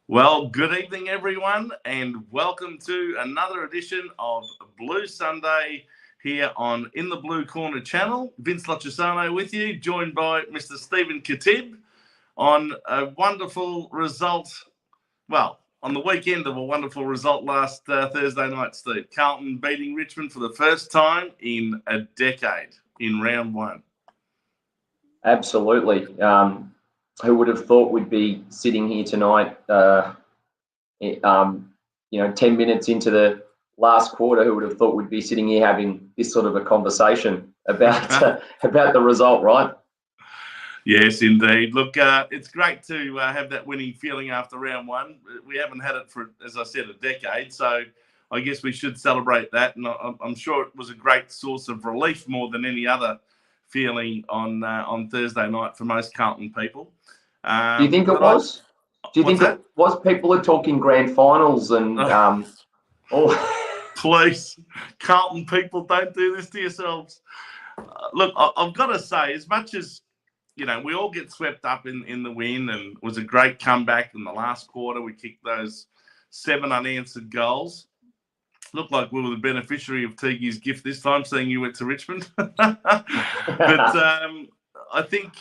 Well, good evening, everyone, and welcome to another edition of Blue Sunday here on In the Blue Corner channel. Vince Loccisano with you, joined by Mr. Stephen Khatib on a wonderful result. Well, on the weekend of a wonderful result last Thursday night, Steve. Carlton beating Richmond for the first time in a decade in round one. Absolutely. Who would have thought we'd be sitting here tonight, 10 minutes into the last quarter, who would have thought we'd be sitting here having this sort of a conversation about about the result, right? Yes, indeed. Look, it's great to have that winning feeling after round one. We haven't had it for, as I said, a decade. So I guess we should celebrate that. And I'm sure it was a great source of relief more than any other feeling on Thursday night for most Carlton people. Do you think it was? Do you think it was? People are talking grand finals and Please, Carlton people, don't do this to yourselves. Look, I've got to say, as much as we all get swept up in the win, and it was a great comeback in the last quarter. We kicked those 7 unanswered goals. Looked like we were the beneficiary of Tigi's gift this time, seeing you went to Richmond. But I think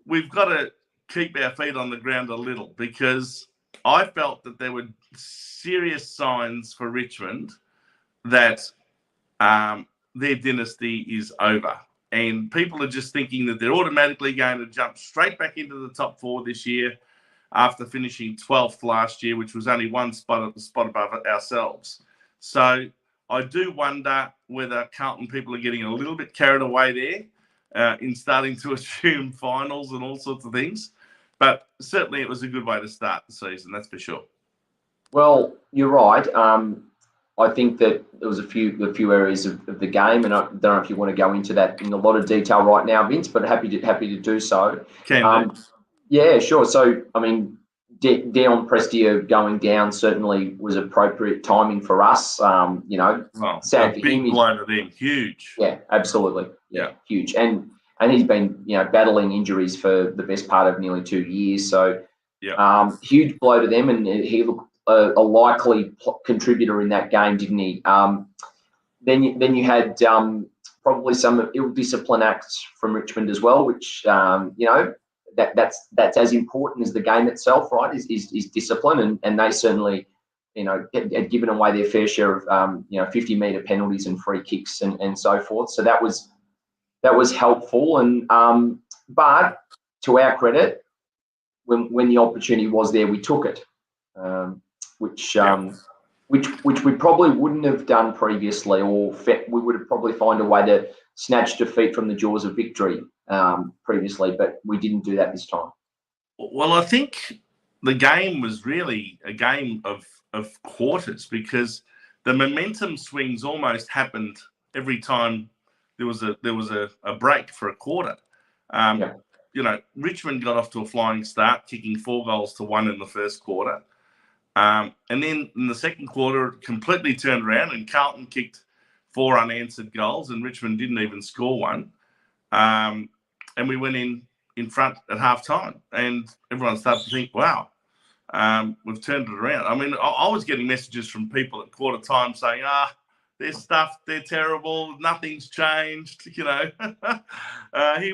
we've got to keep our feet on the ground a little, because I felt that there were serious signs for Richmond that their dynasty is over. And people are just thinking that they're automatically going to jump straight back into the top 4 this year after finishing 12th last year, which was only one spot above ourselves. So I do wonder whether Carlton people are getting a little bit carried away there in starting to assume finals and all sorts of things. But certainly it was a good way to start the season, that's for sure. Well, you're right. I think that there was a few areas of the game, and I don't know if you want to go into that in a lot of detail right now, Vince, but happy to do so. Yeah, sure. So, I mean, Dion Prestia going down certainly was appropriate timing for us. Sad for him. Big blow to them, huge. Yeah, absolutely. Yeah, huge. And he's been, battling injuries for the best part of nearly 2 years. So, huge blow to them, and he looked a likely contributor in that game, didn't he? Then you had probably some ill-discipline acts from Richmond as well, which that's as important as the game itself, right? Is discipline, and they certainly had given away their fair share of 50-meter penalties and free kicks and so forth. So that was helpful, and but to our credit, when the opportunity was there, we took it. Which we probably wouldn't have done previously, or we would have probably found a way to snatch defeat from the jaws of victory previously, but we didn't do that this time. Well, I think the game was really a game of quarters, because the momentum swings almost happened every time there was a break for a quarter. Richmond got off to a flying start, kicking 4 goals to 1 in the first quarter. And then in the second quarter, it completely turned around, and Carlton kicked 4 unanswered goals, and Richmond didn't even score one. And we went in front at half time, and everyone started to think, wow, we've turned it around. I mean, I was getting messages from people at quarter time saying, they're stuffed, they're terrible, nothing's changed, here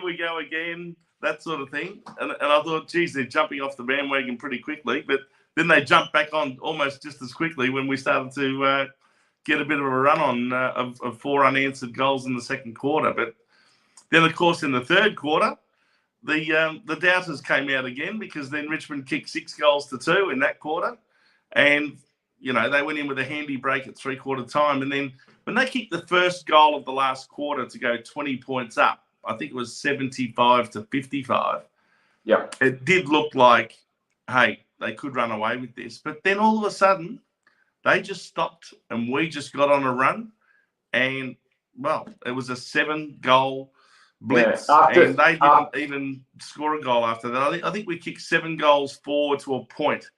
we go again, that sort of thing. And I thought, geez, they're jumping off the bandwagon pretty quickly, but then they jumped back on almost just as quickly when we started to get a bit of a run on of 4 unanswered goals in the second quarter. But then, of course, in the third quarter, the doubters came out again, because then Richmond kicked 6 goals to 2 in that quarter. And, they went in with a handy break at 3-quarter time. And then when they kicked the first goal of the last quarter to go 20 points up, I think it was 75-55. Yeah. It did look like, hey, they could run away with this. But then all of a sudden, they just stopped, and we just got on a run. And, well, it was a 7-goal blitz. And they didn't even score a goal after that. I think we kicked 7 goals forward to a point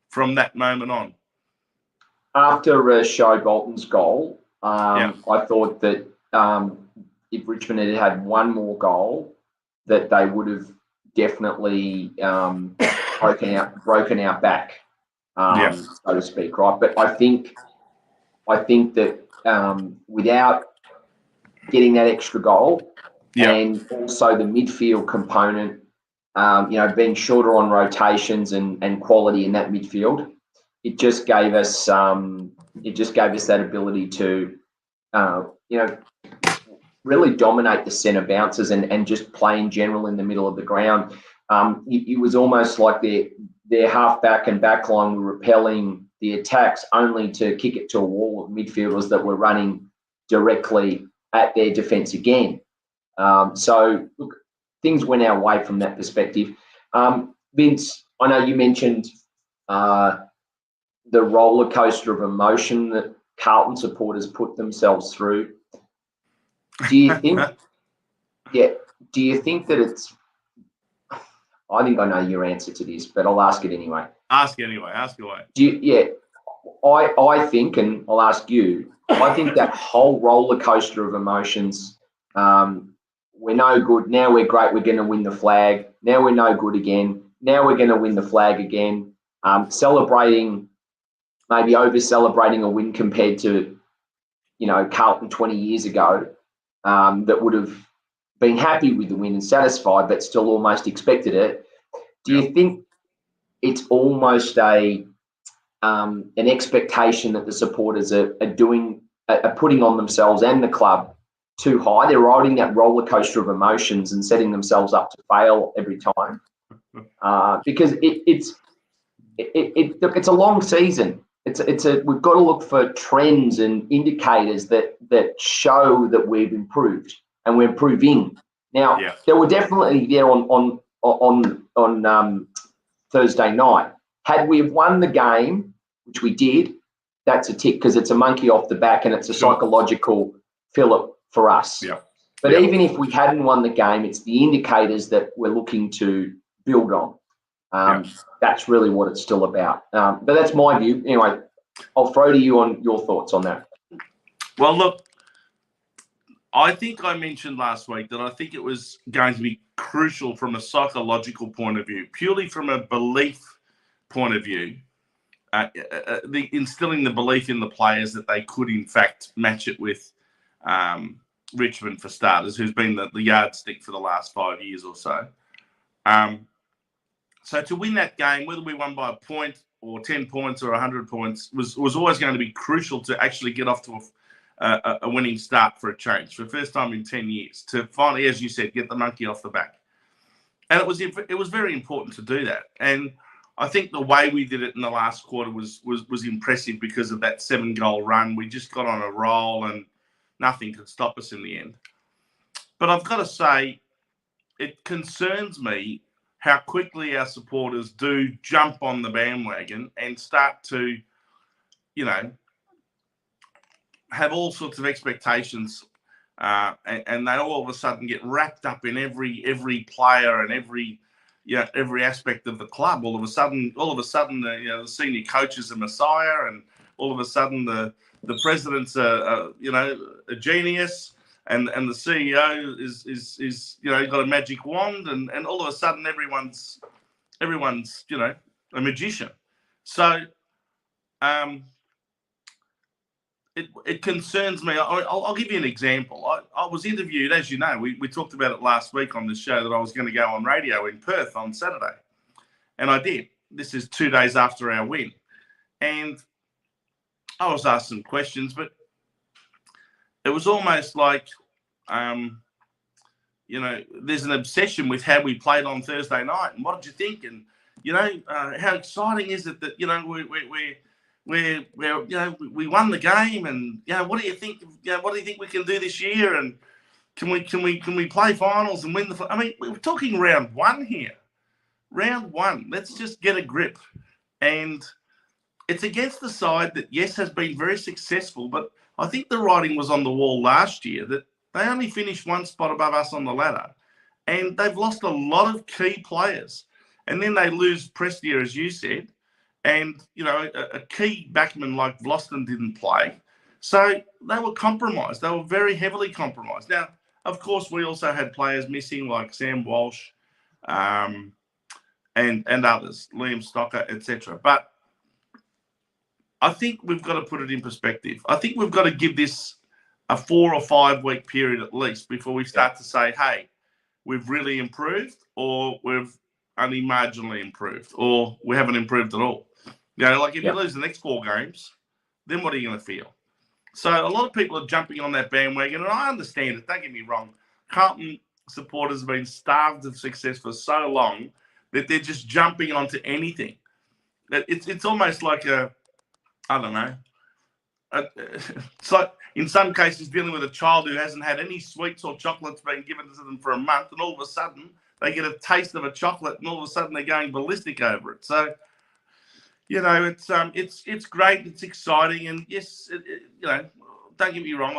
from that moment on. After Show Bolton's goal, I thought that if Richmond had had one more goal, that they would have definitely broken out back. so to speak, right? But I think that without getting that extra goal and also the midfield component, being shorter on rotations and quality in that midfield, it just gave us that ability to really dominate the centre bounces and just play in general in the middle of the ground. It was almost like their half-back and back line were repelling the attacks only to kick it to a wall of midfielders that were running directly at their defence again. So, look, things went our way from that perspective. Vince, I know you mentioned the roller coaster of emotion that Carlton supporters put themselves through. Do you think? Do you think that it's? I think I know your answer to this, but I'll ask it anyway. Ask anyway. Ask away. I think, and I'll ask you. I think that whole roller coaster of emotions. We're no good. Now we're great. We're going to win the flag. Now we're no good again. Now we're going to win the flag again. Celebrating, maybe over-celebrating a win compared to, Carlton 20 years ago, that would have been happy with the win and satisfied, but still almost expected it. Do you think it's almost an expectation that the supporters are putting on themselves and the club too high? They're riding that roller coaster of emotions and setting themselves up to fail every time, because it's a long season. We've got to look for trends and indicators that show that we've improved and we're improving. Now, they were definitely there on Thursday night. Had we have won the game, which we did, that's a tick because it's a monkey off the back and it's a psychological fillip for us. But even if we hadn't won the game, it's the indicators that we're looking to build on. That's really what it's still about. But that's my view. Anyway, I'll throw to you on your thoughts on that. Well, look, I think I mentioned last week that I think it was going to be crucial from a psychological point of view, purely from a belief point of view, instilling the belief in the players that they could, in fact, match it with Richmond, for starters, who's been the yardstick for the last 5 years or so. So to win that game, whether we won by a point or 10 points or 100 points, was always going to be crucial to actually get off to a winning start for a change, for the first time in 10 years, to finally, as you said, get the monkey off the back. And it was very important to do that. And I think the way we did it in the last quarter was impressive because of that 7-goal run. We just got on a roll and nothing could stop us in the end. But I've got to say, it concerns me how quickly our supporters do jump on the bandwagon and start to, have all sorts of expectations, and they all of a sudden get wrapped up in every player and every aspect of the club. All of a sudden, the senior coach is a messiah, and all of a sudden the president's a genius, and the CEO is got a magic wand, and all of a sudden everyone's a magician. So it concerns me. I'll give you an example. I was interviewed, as you know, we talked about it last week on this show, that I was going to go on radio in Perth on Saturday. And I did. This is 2 days after our win. And I was asked some questions, but it was almost like, there's an obsession with how we played on Thursday night. And what did you think? And, how exciting is it that, we won the game, and what do you think? What do you think we can do this year? And can we play finals and win the? I mean, we're talking round one here. Round one. Let's just get a grip. And it's against the side that, yes, has been very successful, but I think the writing was on the wall last year that they only finished one spot above us on the ladder, and they've lost a lot of key players. And then they lose Prestia, as you said. And, a key backman like Vlosten didn't play. So they were compromised. They were very heavily compromised. Now, of course, we also had players missing like Sam Walsh and others, Liam Stocker, etc. But I think we've got to put it in perspective. I think we've got to give this a 4 or 5 week period at least before we start to say, hey, we've really improved, or we've only marginally improved, or we haven't improved at all. You know, like if you lose the next 4 games, then what are you going to feel? So a lot of people are jumping on that bandwagon, and I understand it. Don't get me wrong. Carlton supporters have been starved of success for so long that they're just jumping onto anything. It's almost like I don't know. It's like in some cases dealing with a child who hasn't had any sweets or chocolates being given to them for a month, and all of a sudden they get a taste of a chocolate, and all of a sudden they're going ballistic over it. So, you know, it's great, it's exciting, and yes, you know, don't get me wrong,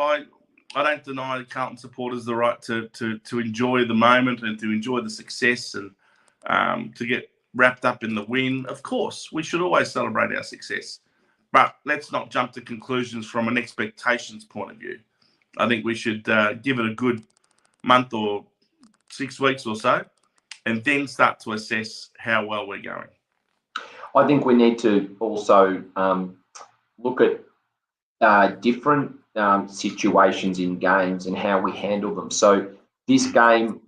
I don't deny Carlton supporters the right to enjoy the moment and to enjoy the success and to get wrapped up in the win. Of course, we should always celebrate our success. But let's not jump to conclusions from an expectations point of view. I think we should give it a good month or 6 weeks or so, and then start to assess how well we're going. I think we need to also look at different situations in games and how we handle them. So this game,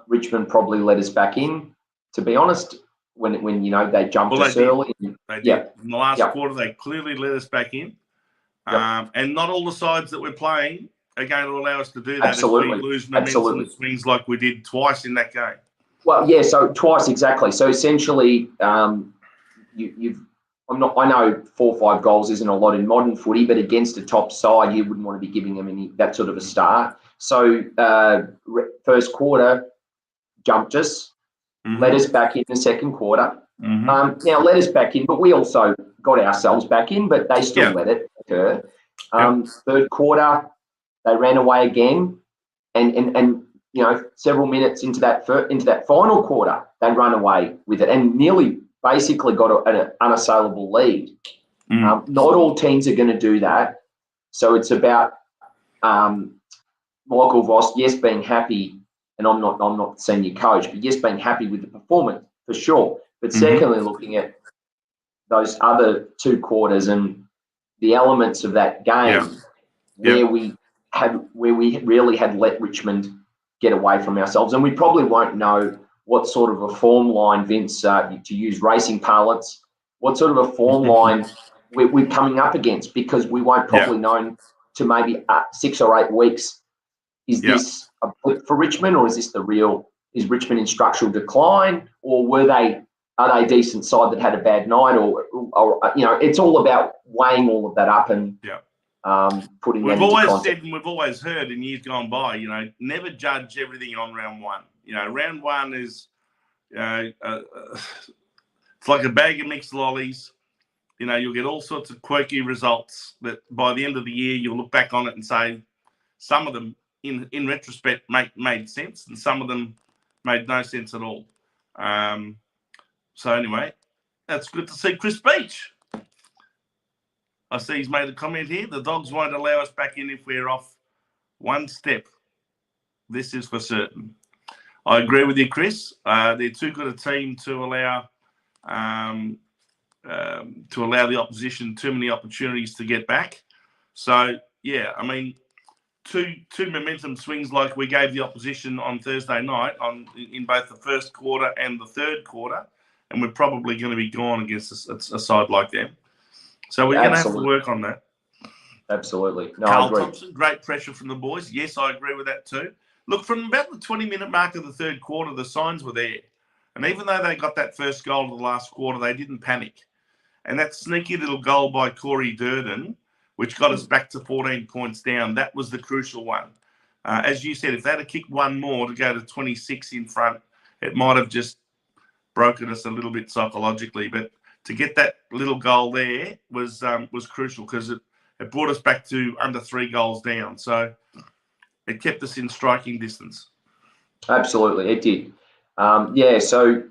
Richmond probably let us back in. To be honest, when you know they jumped us early. They did. In the last quarter, they clearly let us back in. And not all the sides that we're playing are going to allow us to do that. Absolutely. If we lose momentum and swings like we did twice in that game. Well, yeah, so twice exactly. So essentially, I know 4 or 5 goals isn't a lot in modern footy, but against a top side, you wouldn't want to be giving them that sort of a start. So first quarter jumped us, let us back in the second quarter. Now let us back in, but we also got ourselves back in, but they still let it occur. Third quarter, they ran away again, and you know, several minutes into that final quarter, they run away with it and nearly basically got an unassailable lead. Not all teams are going to do that, so it's about Michael Voss, yes, being happy, and I'm not the senior coach, but yes, being happy with the performance for sure. But secondly, looking at those other 2 quarters and the elements of that game where we really had let Richmond get away from ourselves, and we probably won't know what sort of a form line, Vince, to use racing parlance, what sort of a form line we're coming up against, because we won't probably know to maybe 6 or 8 weeks. Is this a blip for Richmond, or is this is Richmond in structural decline, or are they a decent side that had a bad night, or you know, it's all about weighing all of that up and putting that into context. We've always heard in years gone by, you know, never judge everything on round 1. You know, round 1 is, it's like a bag of mixed lollies. You know, you'll get all sorts of quirky results that by the end of the year, you'll look back on it and say some of them in retrospect made sense, and some of them made no sense at all. So anyway, that's good to see Chris Beach. I see he's made a comment here. The Dogs won't allow us back in if we're off 1 step. This is for certain. I agree with you, Chris. They're too good a team to allow the opposition too many opportunities to get back. So yeah, I mean, two momentum swings like we gave the opposition on Thursday night in both the first quarter and the third quarter, and we're probably going to be gone against a side like them. So we're going to have to work on that. Absolutely. No, Carl I agree. Thompson, great pressure from the boys. Yes, I agree with that too. Look, from about the 20-minute mark of the third quarter, the signs were there. And even though they got that first goal of the last quarter, they didn't panic. And that sneaky little goal by Corey Durden, which got us back to 14 points down, that was the crucial one. As you said, if they had kicked one more to go to 26 in front, it might have just broken us a little bit psychologically. But to get that little goal there was crucial, because it brought us back to under 3 goals down. So it kept us in striking distance. Absolutely, it did. So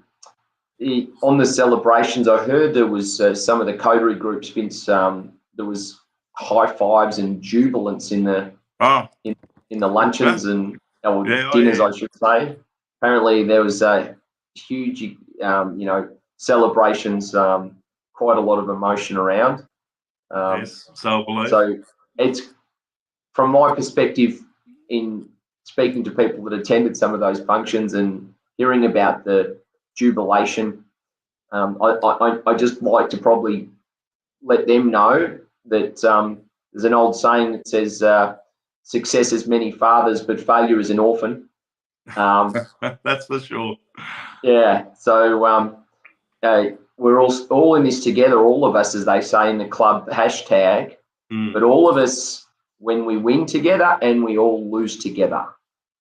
on the celebrations, I heard there was some of the coterie groups, Vince, there was high fives and jubilance in the luncheons and dinners, I should say. Apparently there was huge, celebrations quite a lot of emotion around. Yes, so I believe. So it's, from my perspective, in speaking to people that attended some of those functions and hearing about the jubilation, I just like to probably let them know that there's an old saying that says, success has many fathers, but failure is an orphan. That's for sure. Yeah, so we're all in this together, all of us, as they say in the club hashtag, but all of us, when we win together and we all lose together.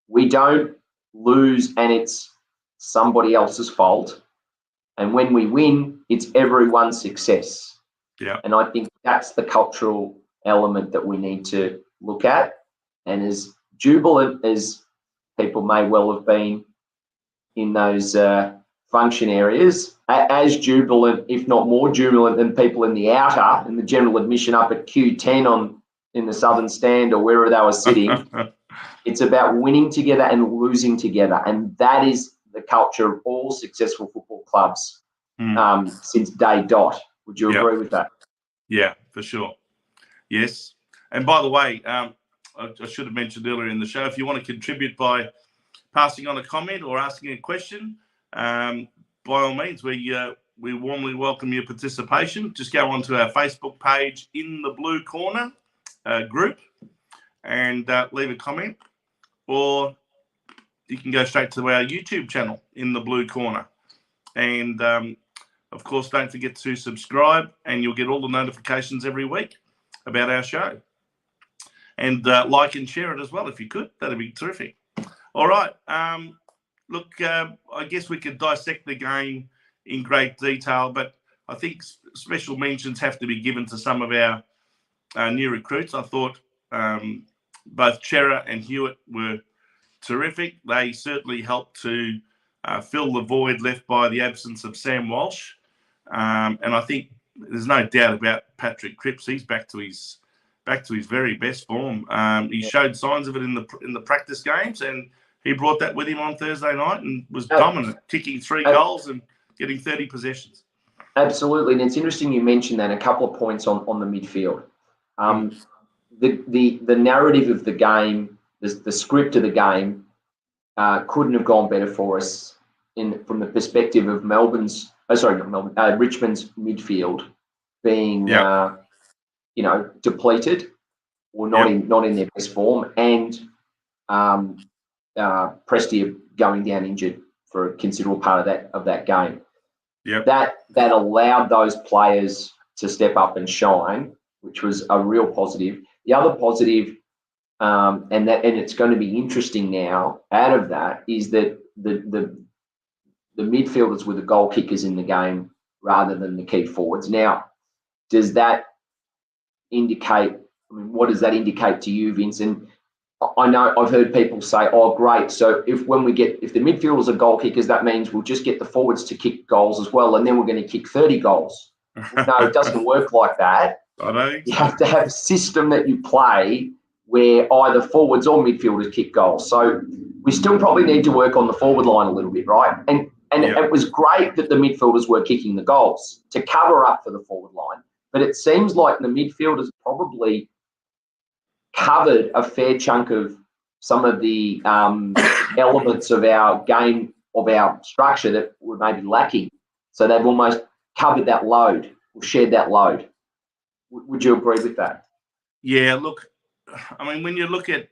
We don't lose and it's somebody else's fault. And when we win, it's everyone's success. Yeah. And I think that's the cultural element that we need to look at. And as jubilant as people may well have been in those function areas, as jubilant, if not more jubilant, than people in the outer, in the general admission up at Q10 in the southern stand or wherever they were sitting. It's about winning together and losing together. And that is the culture of all successful football clubs since day dot. Would you agree with that? Yeah, for sure. Yes. And by the way, I should have mentioned earlier in the show, if you want to contribute by passing on a comment or asking a question, by all means, we warmly welcome your participation. Just go onto our Facebook page, In the Blue Corner group, and leave a comment. Or you can go straight to our YouTube channel, In the Blue Corner. And, of course, don't forget to subscribe, and you'll get all the notifications every week about our show. And like and share it as well if you could. That'd be terrific. All right. Look, I guess we could dissect the game in great detail, but I think special mentions have to be given to some of our new recruits. I thought both Chera and Hewitt were terrific. They certainly helped to fill the void left by the absence of Sam Walsh. And I think there's no doubt about Patrick Cripps. He's back to his very best form. He showed signs of it in the practice games, and he brought that with him on Thursday night and was dominant, kicking 3 goals and getting 30 possessions. Absolutely, and it's interesting you mentioned that. A couple of points on the midfield. The narrative of the game, the script of the game, couldn't have gone better for us from the perspective of Richmond's midfield being depleted or not in their best form, and Prestia going down injured for a considerable part of that game. Yep. That allowed those players to step up and shine, which was a real positive. The other positive, and it's going to be interesting now out of that, is that the midfielders were the goal kickers in the game rather than the key forwards. Now, does that indicate? I mean, what does that indicate to you, Vincent? I know I've heard people say, "Oh, great! So if the midfielders are goal kickers, that means we'll just get the forwards to kick goals as well, and then we're going to kick 30 goals." No, it doesn't work like that. I know. You have to have a system that you play where either forwards or midfielders kick goals. So we still probably need to work on the forward line a little bit, right? And it was great that the midfielders were kicking the goals to cover up for the forward line. But it seems like the midfielders probably covered a fair chunk of some of the elements of our game, of our structure that were maybe lacking. So they've almost covered that load or shared that load. Would you agree with that? Yeah, look, I mean, when you look at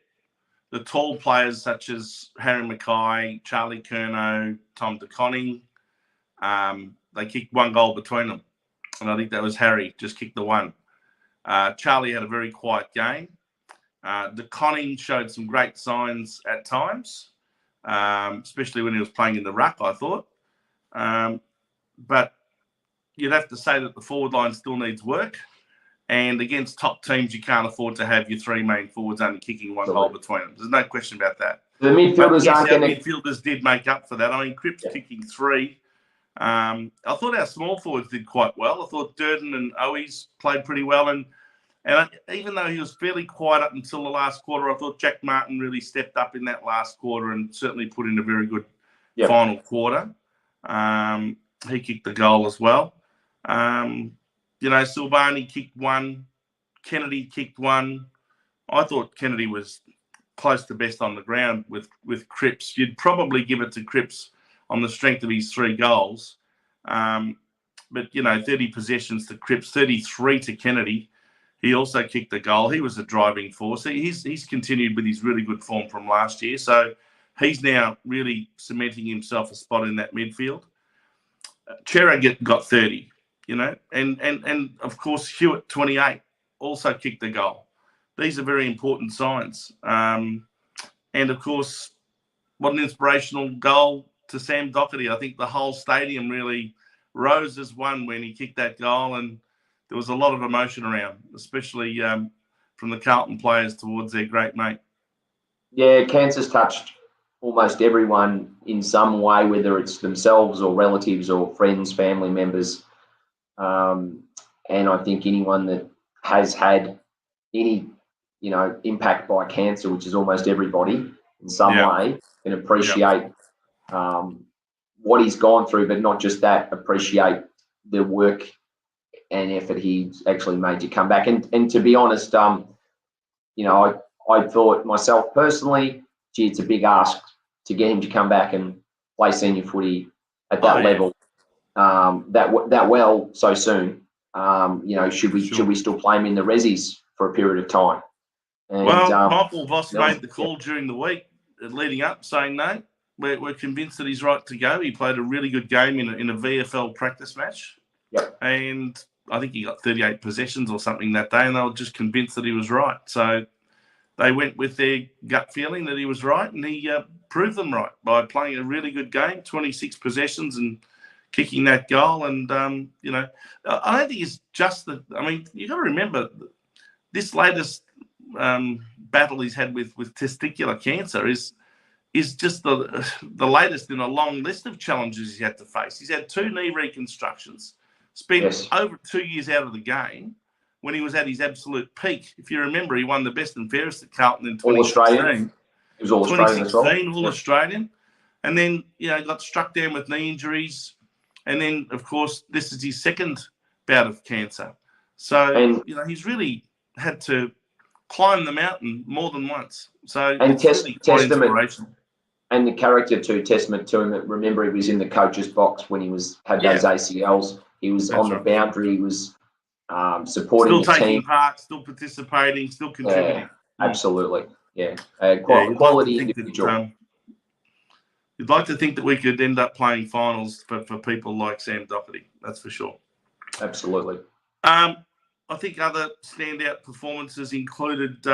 the tall players such as Harry Mackay, Charlie Curnow, Tom De Koning, they kicked 1 goal between them. And I think that was Harry, just kicked the one. Charlie had a very quiet game. De Koning showed some great signs at times, especially when he was playing in the ruck, I thought. But you'd have to say that the forward line still needs work. And against top teams, you can't afford to have your 3 main forwards only kicking 1 goal between them. There's no question about that. The midfielders midfielders did make up for that. I mean, Cripps kicking 3. I thought our small forwards did quite well. I thought Durden and Owies played pretty well. And even though he was fairly quiet up until the last quarter, I thought Jack Martin really stepped up in that last quarter and certainly put in a very good final quarter. He kicked the goal as well. Silvani kicked one. Kennedy kicked one. I thought Kennedy was close to best on the ground with Cripps. You'd probably give it to Cripps on the strength of his 3 goals. But 30 possessions to Cripps, 33 to Kennedy. He also kicked the goal. He was a driving force. He's continued with his really good form from last year. So he's now really cementing himself a spot in that midfield. Chera got 30, and of course Hewitt, 28, also kicked the goal. These are very important signs. And of course, what an inspirational goal to Sam Doherty. I think the whole stadium really rose as one when he kicked that goal, and there was a lot of emotion around, especially from the Carlton players towards their great mate. Yeah, cancer's touched almost everyone in some way, whether it's themselves or relatives or friends, family members. And I think anyone that has had any, impact by cancer, which is almost everybody in some way, can appreciate what he's gone through, but not just that, appreciate the work and effort he's actually made to come back. And to be honest, I thought myself personally, gee, it's a big ask to get him to come back and play senior footy at that level, that well so soon. Should we still play him in the Rezzies for a period of time? And, Michael Voss made the call during the week leading up, saying no. We're convinced that he's right to go. He played a really good game in a VFL practice match. Yep. And I think he got 38 possessions or something that day, and they were just convinced that he was right. So they went with their gut feeling that he was right, and he proved them right by playing a really good game, 26 possessions and kicking that goal. And, I don't think it's just that. I mean, you've got to remember this latest battle he's had with testicular cancer is just the latest in a long list of challenges he's had to face. He's had 2 knee reconstructions, spent over 2 years out of the game when he was at his absolute peak. If you remember, he won the best and fairest at Carlton in 2016. He was All-Australian as well. All-Australian. And then, got struck down with knee injuries. And then, of course, this is his second bout of cancer. So, he's really had to climb the mountain more than once. So it's really quite inspirational. And the character testament to him. Remember, he was in the coach's box when he had those ACLs. He was on the boundary. He was supporting the team. Still taking part, still participating, still contributing. Absolutely. Yeah. Quality individual. You'd like to think that we could end up playing finals for people like Sam Doherty. That's for sure. Absolutely. I think other standout performances included.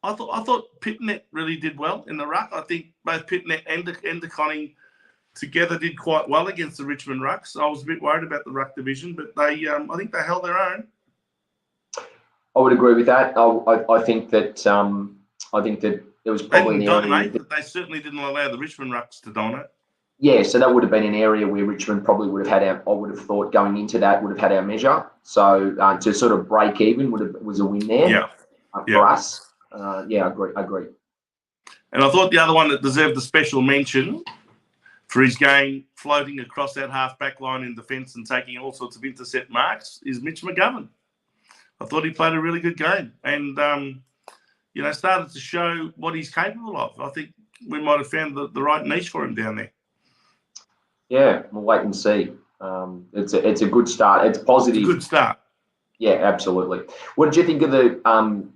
I thought Pitnet really did well in the ruck. I think both Pitnet and De Koning together did quite well against the Richmond Rucks. I was a bit worried about the ruck division, but I think they held their own. I would agree with that. I think that it was probably an area but they certainly didn't allow the Richmond Rucks to dominate. Yeah, so that would have been an area where Richmond probably would have had I would have thought going into that would have had our measure. So to sort of break even was a win there for us. I agree. And I thought the other one that deserved a special mention for his game floating across that half-back line in defence and taking all sorts of intercept marks is Mitch McGovern. I thought he played a really good game and, started to show what he's capable of. I think we might have found the right niche for him down there. Yeah, we'll wait and see. It's a good start. It's positive. It's a good start. Yeah, absolutely. What did you think of the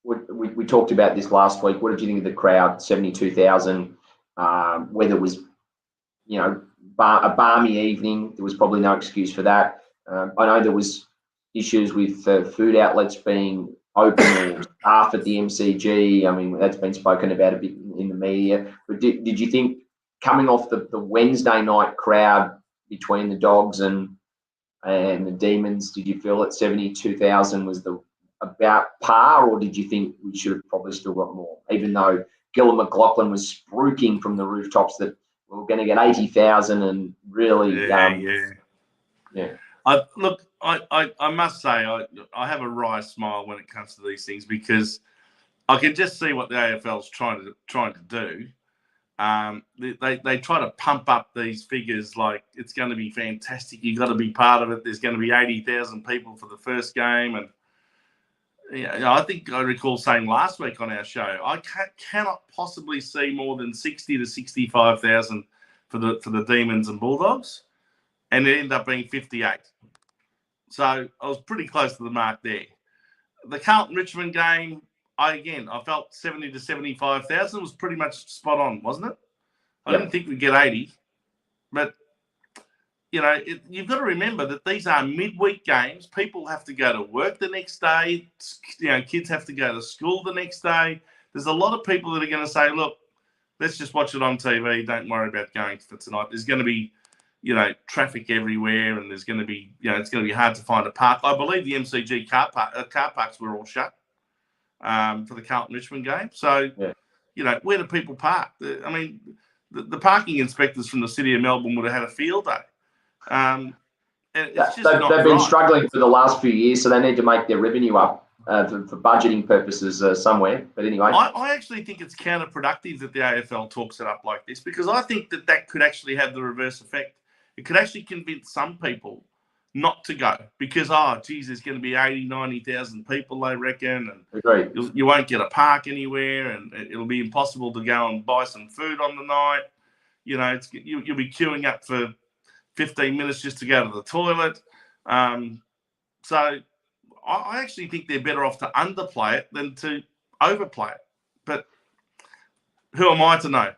we talked about this last week. What did you think of the crowd, 72,000, whether it was, a balmy evening? There was probably no excuse for that. I know there was issues with food outlets being open or staff at the MCG. I mean, that's been spoken about a bit in the media. But did you think coming off the Wednesday night crowd between the Dogs and the Demons, did you feel that 72,000 was about par, or did you think we should have probably still got more? Even though Gillon McLaughlin was spruiking from the rooftops that we were going to get 80,000 and really, I must say I have a wry smile when it comes to these things because I can just see what the AFL's trying to do. They try to pump up these figures like it's going to be fantastic. You've got to be part of it. There's going to be 80,000 people for the first game. And I think I recall saying last week on our show, I cannot possibly see more than 60 to 65,000 for the Demons and Bulldogs. And it ended up being 58. So I was pretty close to the mark there. The Carlton-Richmond game, I felt 70 to 75,000 was pretty much spot on, wasn't it? I didn't think we'd get 80. But, you've got to remember that these are midweek games. People have to go to work the next day. Kids have to go to school the next day. There's a lot of people that are going to say, look, let's just watch it on TV. Don't worry about going for tonight. There's going to be traffic everywhere, and there's going to be, it's going to be hard to find a park. I believe the MCG car parks were all shut for the Carlton-Richmond game. So, where do people park? The parking inspectors from the City of Melbourne would have had a field day. And it's just they've been struggling for the last few years, so they need to make their revenue up for budgeting purposes somewhere. But anyway. I actually think it's counterproductive that the AFL talks it up like this, because I think that could actually have the reverse effect. It could actually convince some people not to go because, there's going to be 80, 90,000 people, they reckon, and you won't get a park anywhere, and it'll be impossible to go and buy some food on the night. You'll be queuing up for 15 minutes just to go to the toilet. So I actually think they're better off to underplay it than to overplay it. But who am I to know?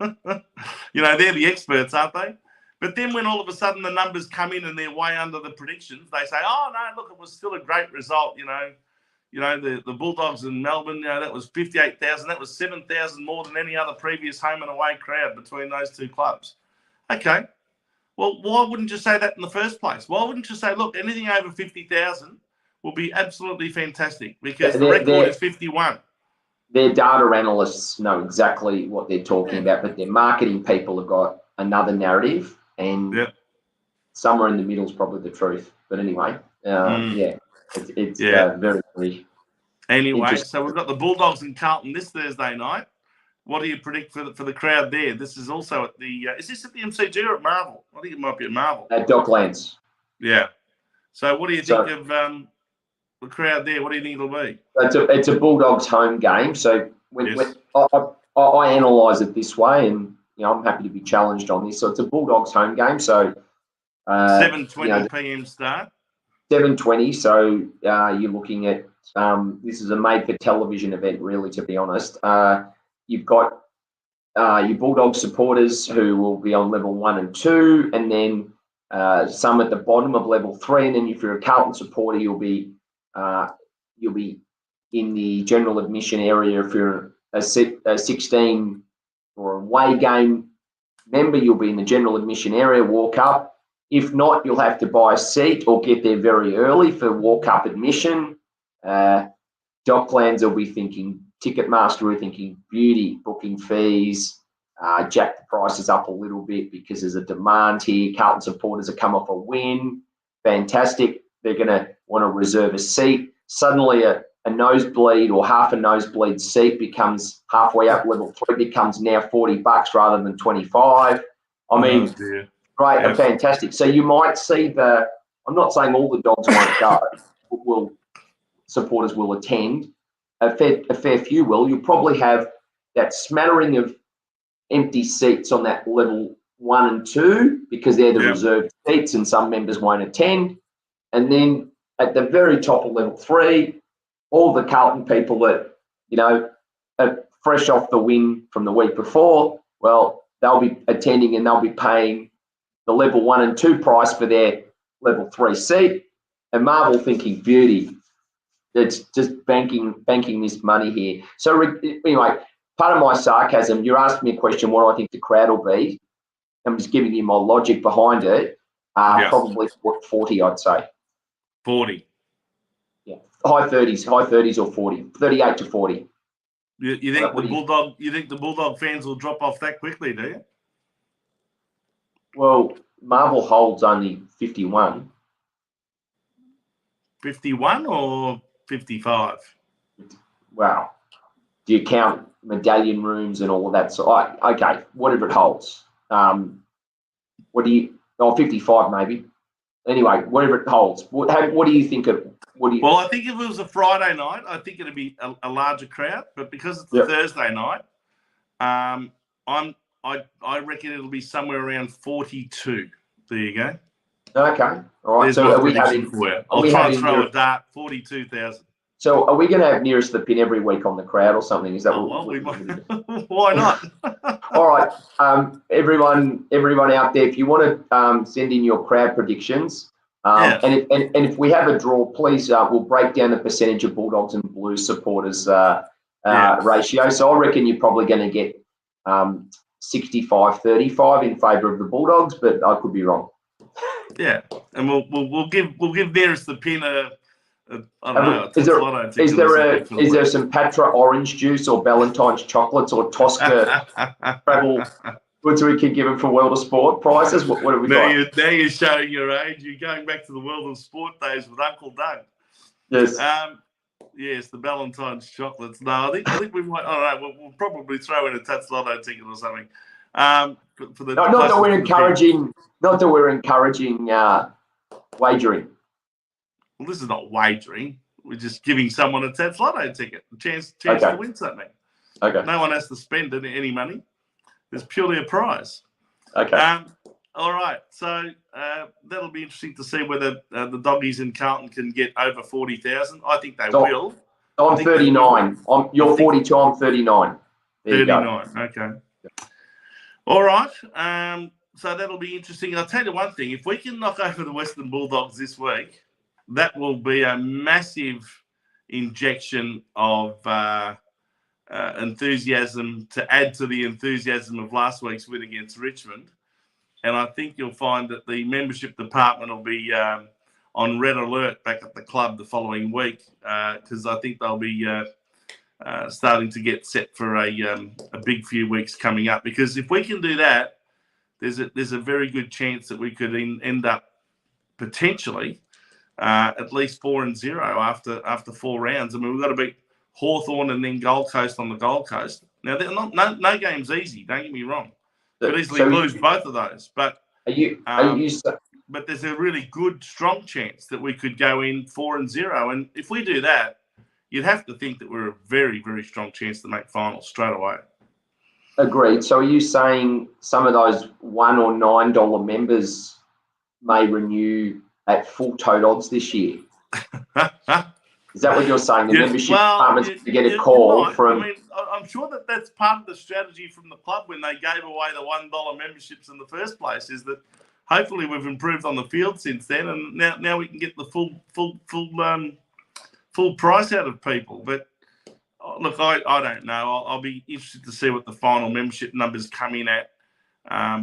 They're the experts, aren't they? But then when all of a sudden the numbers come in and they're way under the predictions, they say, oh, no, look, it was still a great result. The Bulldogs in Melbourne, that was 58,000. That was 7,000 more than any other previous home and away crowd between those two clubs. Okay. Well, why wouldn't you say that in the first place? Why wouldn't you say, look, anything over 50,000 will be absolutely fantastic because the record is 51. Their data analysts know exactly what they're talking about, but their marketing people have got another narrative, and somewhere in the middle is probably the truth. But anyway, it's very, very Anyway, so we've got the Bulldogs and Carlton this Thursday night. What do you predict for the crowd there? This is also at the is this at the MCG or at Marvel? I think it might be at Marvel. At Docklands. Yeah. So what do you think of the crowd there? What do you think it'll be? It's a Bulldogs home game. So when I analyse it this way, and I'm happy to be challenged on this. So it's a Bulldogs home game. So 7:20 p.m. start. 7:20. So you're looking at this is a made-for-television event, really, to be honest. You've got your Bulldog supporters who will be on level 1 and 2, and then some at the bottom of level 3. And then if you're a Carlton supporter, you'll be in the general admission area. If you're a 16 or away game member, you'll be in the general admission area. Walk up. If not, you'll have to buy a seat or get there very early for walk-up admission. Docklands will be thinking. Ticketmaster are thinking beauty, booking fees, jack the prices up a little bit because there's a demand here. Carlton supporters have come off a win. Fantastic. They're going to want to reserve a seat. Suddenly a nosebleed or half a nosebleed seat becomes halfway up level 3, becomes now $40 rather than 25. I mean, great and fantastic. So you might see I'm not saying all the Dogs won't go, supporters will attend. A fair few will. You'll probably have that smattering of empty seats on that level 1 and 2 because they're the reserved seats and some members won't attend. And then at the very top of level 3, all the Carlton people that, are fresh off the win from the week before, well, they'll be attending and they'll be paying the level 1 and 2 price for their level 3 seat. And Marvel thinking beauty. It's just banking this money here. So anyway, part of my sarcasm, you're asking me a question, what do I think the crowd will be? I'm just giving you my logic behind it. Probably 40, I'd say. 40. Yeah, high 30s or 40, 38 to 40. You think the Bulldog fans will drop off that quickly, do you? Well, Marvel holds only 51. 51 or 55? Wow. do you count medallion rooms and all of that? So, okay, whatever it holds. What do you? 55 maybe. Anyway, whatever it holds. What do you think of? Well, I think if it was a Friday night, I think it'd be a larger crowd. But because it's a Thursday night, I reckon it'll be somewhere around 42. There you go. Okay. All right. There's so my are we prediction having? for you. I'll try and throw a dart. 42,000. So are we going to have nearest the pin every week on the crowd or something? Is that we might. Why not? All right. Everyone out there, if you want to send in your crowd predictions, and if we have a draw, please, we'll break down the percentage of Bulldogs and Blues supporters ratio. So I reckon you're probably going to get 65-35 in favour of the Bulldogs, but I could be wrong. Yeah, and we'll give nearest the pin I don't know. Is there some Patra orange juice or Ballantyne's chocolates or Tosca travel goods we can give them for World of Sport prizes? What have we got? Now you're showing your age. You're going back to the World of Sport days with Uncle Doug. Yes. Yes, the Ballantyne's chocolates. No, I think we might. I don't know. We'll probably throw in a Tats Lotto ticket or something. Not that we're encouraging wagering. Well, this is not wagering. We're just giving someone a Tats Lotto ticket, a chance to win something. Okay. No one has to spend any money. It's purely a prize. Okay. All right. So that'll be interesting to see whether the doggies in Carlton can get over 40,000. I think they will. I'm 39. You're 42. I'm 39. There 39. Okay. All right. So that'll be interesting. I'll tell you one thing. If we can knock over the Western Bulldogs this week, that will be a massive injection of enthusiasm to add to the enthusiasm of last week's win against Richmond. And I think you'll find that the membership department will be on red alert back at the club the following week because I think they'll be starting to get set for a big few weeks coming up. Because if we can do that, there's a very good chance that we could end up potentially at least 4-0 after 4 rounds. I mean, we've got to beat Hawthorn and then Gold Coast on the Gold Coast. Now, no game's easy. Don't get me wrong. Could easily lose both of those. But but there's a really good, strong chance that we could go in 4-0. And if we do that, you'd have to think that we're a very, very strong chance to make finals straight away. Agreed. So are you saying some of those $1 or $9 members may renew at full tote odds this year? Is that what you're saying? The membership department's to get a call from... I mean, I'm sure that's part of the strategy from the club when they gave away the $1 memberships in the first place, is that hopefully we've improved on the field since then, and now we can get the full price out of people. But look, I don't know. I'll be interested to see what the final membership numbers come in at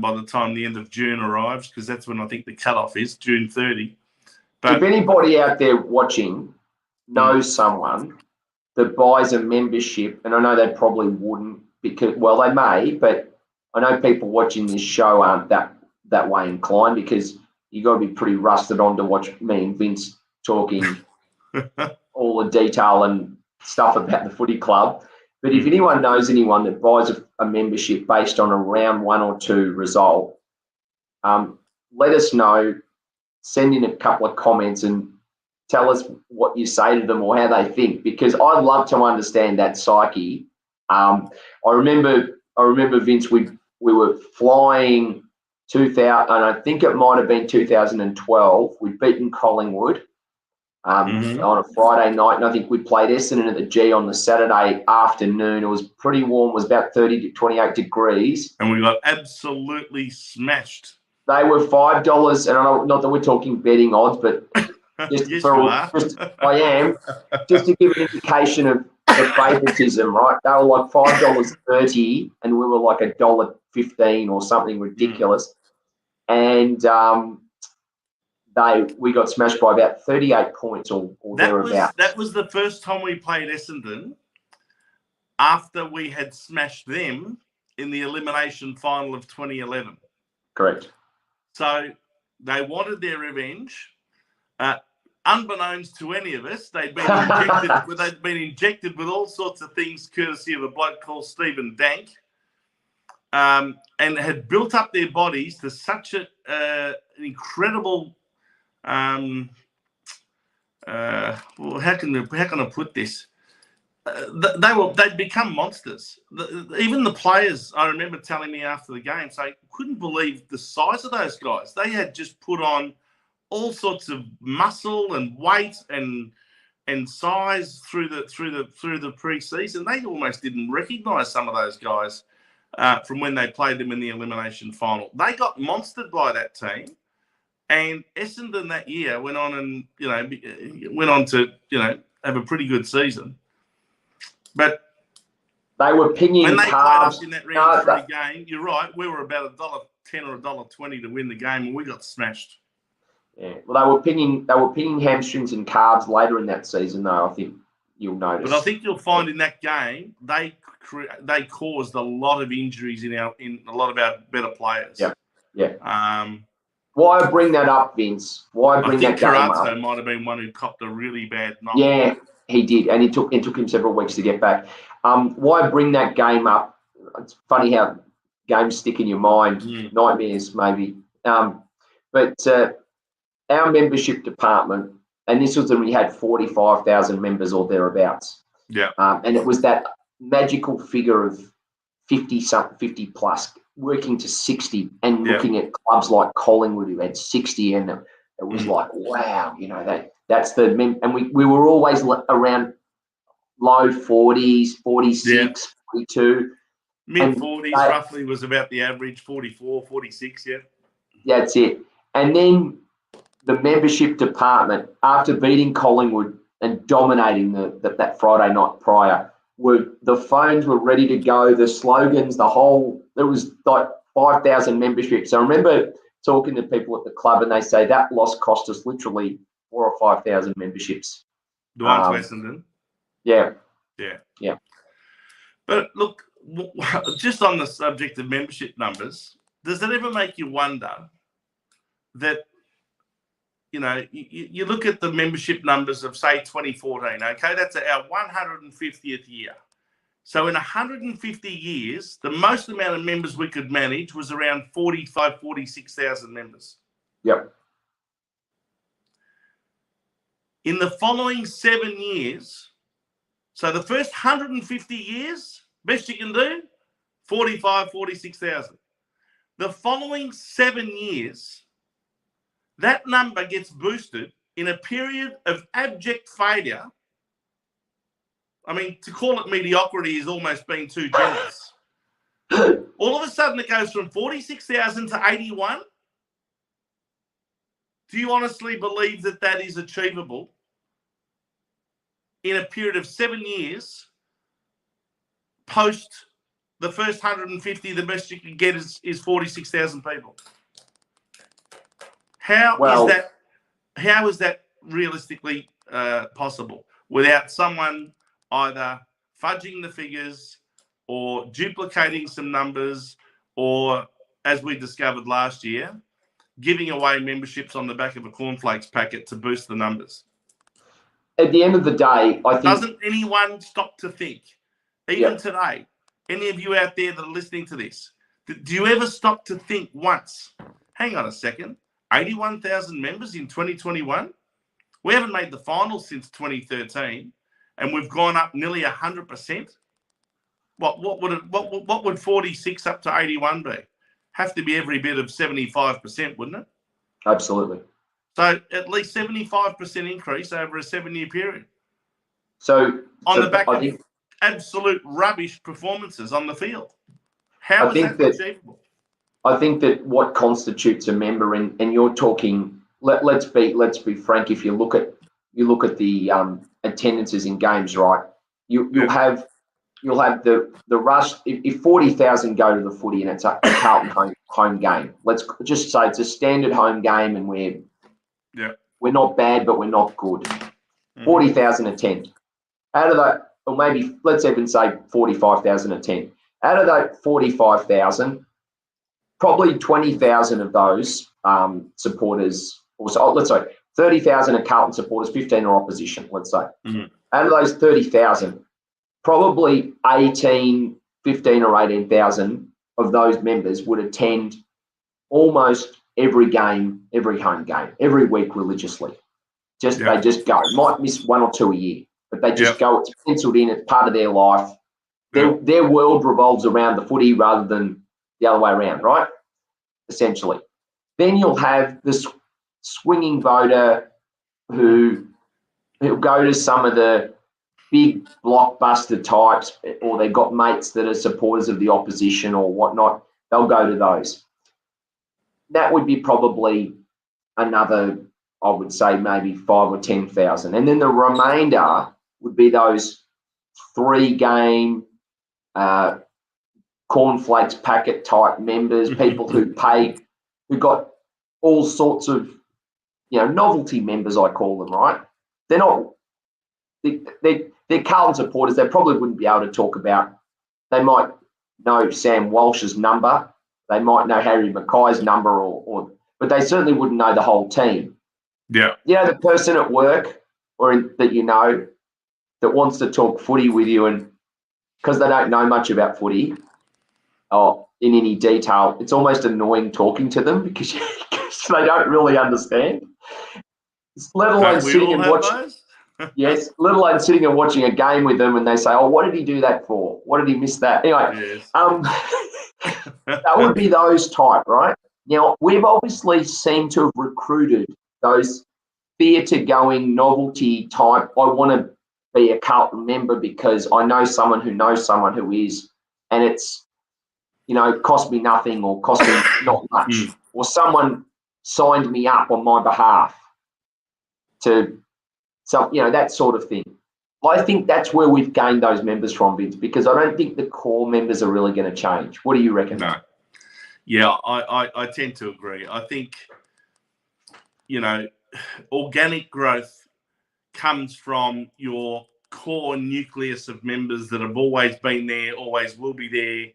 by the time the end of June arrives, because that's when I think the cutoff is, June 30. But if anybody out there watching knows someone that buys a membership, and I know they probably wouldn't because, well, they may, but I know people watching this show aren't that way inclined because you got to be pretty rusted on to watch me and Vince talking all the detail and stuff about the footy club. But if anyone knows anyone that buys a membership based on a round 1 or 2 result, let us know. Send in a couple of comments and tell us what you say to them or how they think, because I'd love to understand that psyche. I remember Vince, we were flying 2000, and I think it might have been 2012. We'd beaten Collingwood on a Friday night, and I think we played Essendon at the G on the Saturday afternoon. It was pretty warm. It was about 30 to 28 degrees. And we got absolutely smashed. They were $5, and I know, not that we're talking betting odds, but just yes, I am just to give an indication of the favoritism, right? They were like $5.30, and we were like $1.15 or something ridiculous, and we got smashed by about 38 points or thereabouts. That was the first time we played Essendon after we had smashed them in the elimination final of 2011. Correct. So they wanted their revenge. unbeknownst to any of us, they'd been injected with all sorts of things, courtesy of a bloke called Stephen Dank, and had built up their bodies to such an incredible. Well, how can I put this? They'd become monsters. Even the players, I remember telling me after the game, say couldn't believe the size of those guys. They had just put on all sorts of muscle and weight and size through the pre-season. They almost didn't recognise some of those guys from when they played them in the elimination final. They got monstered by that team, and Essendon that year went on to have a pretty good season. But they were pinging when they carbs. played us in that round 3 game, you're right, we were about $1.10 or $1.20 to win the game, and we got smashed. Yeah, well, they were pinging hamstrings and calves later in that season, though. I think you'll notice. But I think you'll find in that game they caused a lot of injuries in a lot of our better players. Yeah. Why I bring that up, Vince? Why bring that game up? I think Carato might have been one who copped a really bad knock. Yeah, he did, and it took him several weeks to get back. Why I bring that game up? It's funny how games stick in your mind, nightmares maybe. But our membership department, and this was when we had 45,000 members or thereabouts. Yeah. And it was that magical figure of 50 plus, working to 60, and looking at clubs like Collingwood who had 60, and it was like, wow, that's the and we were always around low 40s, 46, 42. Mid-40s roughly was about the average, 44, 46, yeah. That's it. And then the membership department, after beating Collingwood and dominating that Friday night prior, the phones were ready to go, the slogans, there was like 5,000 memberships. I remember talking to people at the club, and they say that loss cost us literally 4,000 or 5,000 memberships. The one to Essendon? Yeah. But look, just on the subject of membership numbers, does it ever make you wonder that, you look at the membership numbers of, say, 2014, okay, that's our 150th year. So in 150 years, the most amount of members we could manage was around 46,000 members. Yep. In the following 7 years, so the first 150 years, best you can do, 46,000. The following 7 years, that number gets boosted in a period of abject failure. I mean, to call it mediocrity is almost being too generous. All of a sudden, it goes from 46,000 to 81. Do you honestly believe that is achievable in a period of 7 years post the first 150? The best you can get is 46,000 people. How is that realistically possible without someone either fudging the figures or duplicating some numbers, or, as we discovered last year, giving away memberships on the back of a cornflakes packet to boost the numbers? At the end of the day, I think... Doesn't anyone stop to think, even today, any of you out there that are listening to this, do you ever stop to think once, hang on a second, 81,000 members in 2021? We haven't made the finals since 2013, and we've gone up nearly 100%. What would 46 up to 81 be? Have to be every bit of 75%, wouldn't it? Absolutely. So at least 75% increase over a 7-year period. So on the back of absolute rubbish performances on the field. How is that achievable? I think that what constitutes a member, and you're talking, let's be frank, if you look at the attendances in games, right? You'll have the rush. If 40,000 go to the footy and it's a Carlton home game, let's just say it's a standard home game, and we're not bad, but we're not good. 40,000 attend. Out of that, or maybe let's even say 45,000 attend. Out of that 45,000, probably 20,000 of those supporters, or so let's say 30,000 are Carlton supporters, 15 are opposition, let's say. Mm-hmm. Out of those 30,000, probably 15 or 18,000 of those members would attend almost every game, every home game, every week religiously. They just go. Might miss 1 or 2 a year, but they just go. It's penciled in. It's part of their life. Their world revolves around the footy rather than the other way around, right? Essentially. Then you'll have this swinging voter who'll go to some of the big blockbuster types, or they've got mates that are supporters of the opposition or whatnot. They'll go to those. That would be probably another, I would say, maybe 5 or 10,000. And then the remainder would be those 3-game cornflakes packet type members, people who got all sorts of, novelty members, I call them, right? They're not, they're Carlton supporters. They probably wouldn't be able to talk about, they might know Sam Walsh's number. They might know Harry Mackay's number, but they certainly wouldn't know the whole team. Yeah. The person at work that that wants to talk footy with you, and because they don't know much about footy or in any detail, it's almost annoying talking to them because they don't really understand. Let alone sitting and watching. Yes, let alone sitting and watching a game with them, and they say, "Oh, what did he do that for? What did he miss that?" Anyway, that would be those type, right? Now, we've obviously seemed to have recruited those theatre-going novelty type. I want to be a Carlton member because I know someone who knows someone who is, and it's, cost me nothing or cost me not much, or someone signed me up on my behalf that sort of thing. I think that's where we've gained those members from, Vince, because I don't think the core members are really going to change. What do you reckon? No. Yeah, I tend to agree. I think, organic growth comes from your core nucleus of members that have always been there, always will be there,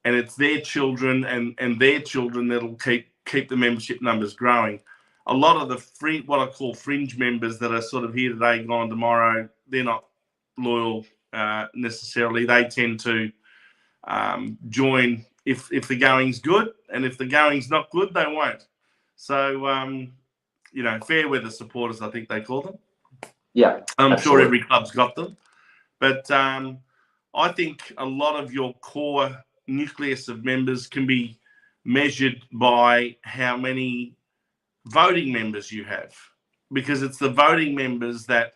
and it's their children and their children that'll keep the membership numbers growing. A lot of the what I call fringe members that are sort of here today, gone tomorrow, they're not loyal necessarily. They tend to join if the going's good, and if the going's not good, they won't. So, fair weather supporters, I think they call them. Yeah, I'm absolutely. sure every club's got them. But I think a lot of your core nucleus of members can be measured by how many voting members you have, because it's the voting members that,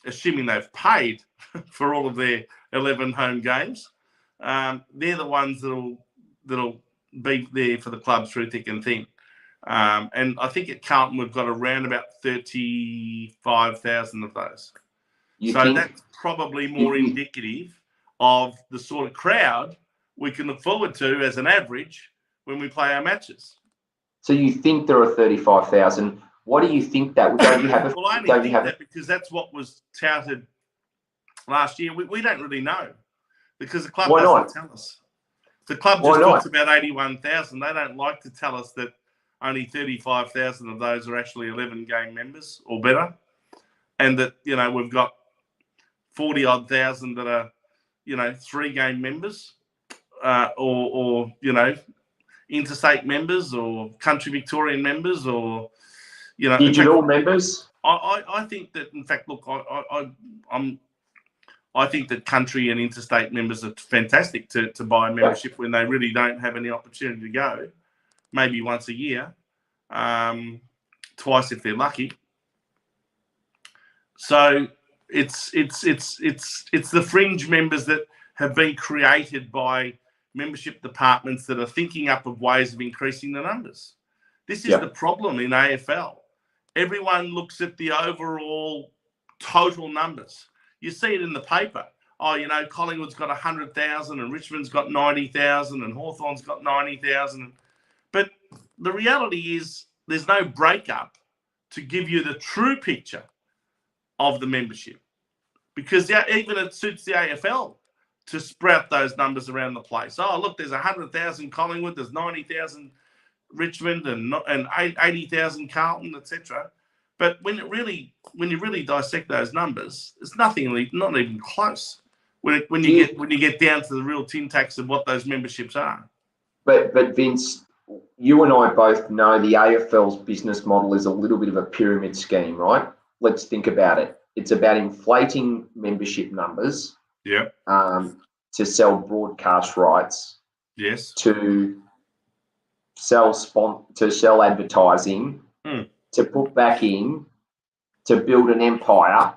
assuming they've paid for all of their 11 home games, they're the ones that'll be there for the club through thick and thin. And I think at Carlton we've got around about 35,000 of those. That's probably more indicative of the sort of crowd we can look forward to as an average when we play our matches. So you think there are 35,000? What do you think that? Don't you have a? Well, I only think that because that's what was touted last year. We don't really know because the club doesn't tell us. The club just talks about 81,000. They don't like to tell us that only 35,000 of those are actually 11-game members or better, and that we've got 40-odd thousand that are 3-game members, or interstate members or country Victorian members, or digital members. I think that, in fact, look, I think that country and interstate members are fantastic to buy a membership when they really don't have any opportunity to go, maybe once a year, twice if they're lucky. So it's the fringe members that have been created by membership departments that are thinking up of ways of increasing the numbers. This is the problem in AFL. Everyone looks at the overall total numbers. You see it in the paper. Oh, Collingwood's got 100,000 and Richmond's got 90,000 and Hawthorn's got 90,000. But the reality is there's no breakup to give you the true picture of the membership, because even it suits the AFL to sprout those numbers around the place. Oh, look, there's 100,000 Collingwood, there's 90,000 Richmond and 80,000 Carlton, etc. But when you really dissect those numbers, it's nothing, not even close. When you get down to the real tin tacks of what those memberships are. But Vince, you and I both know the AFL's business model is a little bit of a pyramid scheme, right? Let's think about it. It's about inflating membership numbers. Yeah. To sell broadcast rights. Yes. To sell advertising. To put back in, to build an empire,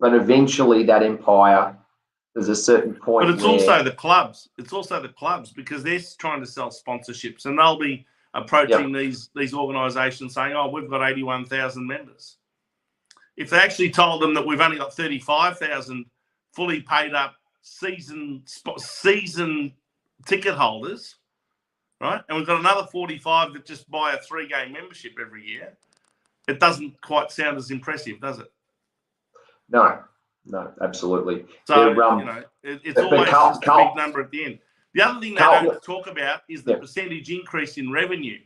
but eventually that empire, there's a certain point. But it's also the clubs. It's also the clubs because they're trying to sell sponsorships, and they'll be approaching these organisations saying, "Oh, we've got 81,000 members." If they actually told them that we've only got 35,000 fully paid up season ticket holders, right, and we've got another 45 that just buy a 3-game membership every year, it doesn't quite sound as impressive, does it? No, absolutely. So, it's always just a big number at the end. The other thing they don't talk about is the percentage increase in revenue.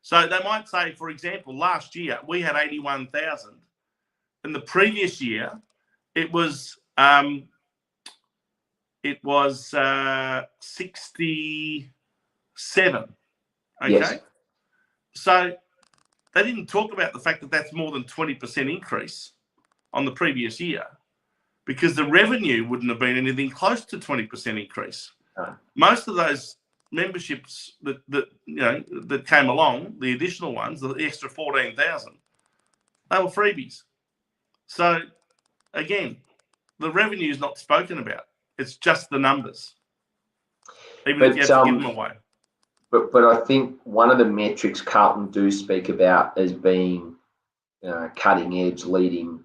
So they might say, for example, last year we had 81,000. And the previous year it was 67. Okay. Yes. So they didn't talk about the fact that that's more than 20% increase on the previous year, because the revenue wouldn't have been anything close to 20% increase. Most of those memberships that came along, the additional ones, the extra 14,000, they were freebies. So again, the revenue is not spoken about. It's just the numbers, even if you have to give them away. But I think one of the metrics Carlton do speak about as being cutting edge, leading,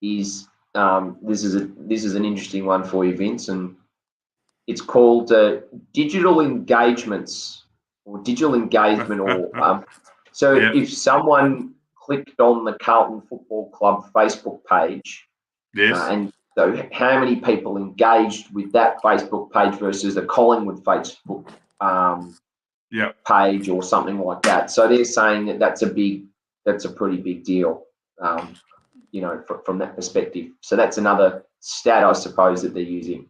is this is an interesting one for you, Vince, and it's called digital engagements or digital engagement. If someone clicked on the Carlton Football Club Facebook page, and so how many people engaged with that Facebook page versus the Collingwood Facebook page or something like that. So they're saying that's a pretty big deal, from that perspective. So that's another stat, I suppose, that they're using.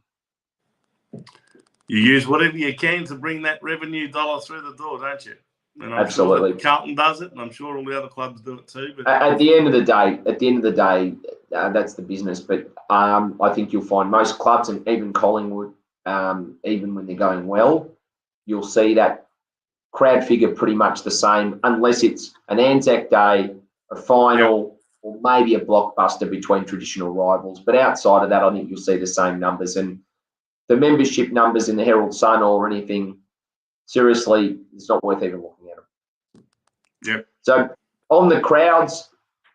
You use whatever you can to bring that revenue dollar through the door, don't you? And I'm Absolutely. sure that Carlton does it, and I'm sure all the other clubs do it too. But at the end of the day, that's the business. But I think you'll find most clubs, and even Collingwood, even when they're going well, you'll see that crowd figure pretty much the same, unless it's an Anzac Day, a final, or maybe a blockbuster between traditional rivals. But outside of that, I think you'll see the same numbers. And the membership numbers in the Herald Sun or anything, seriously, it's not worth even looking at them. Yep. So on the crowds,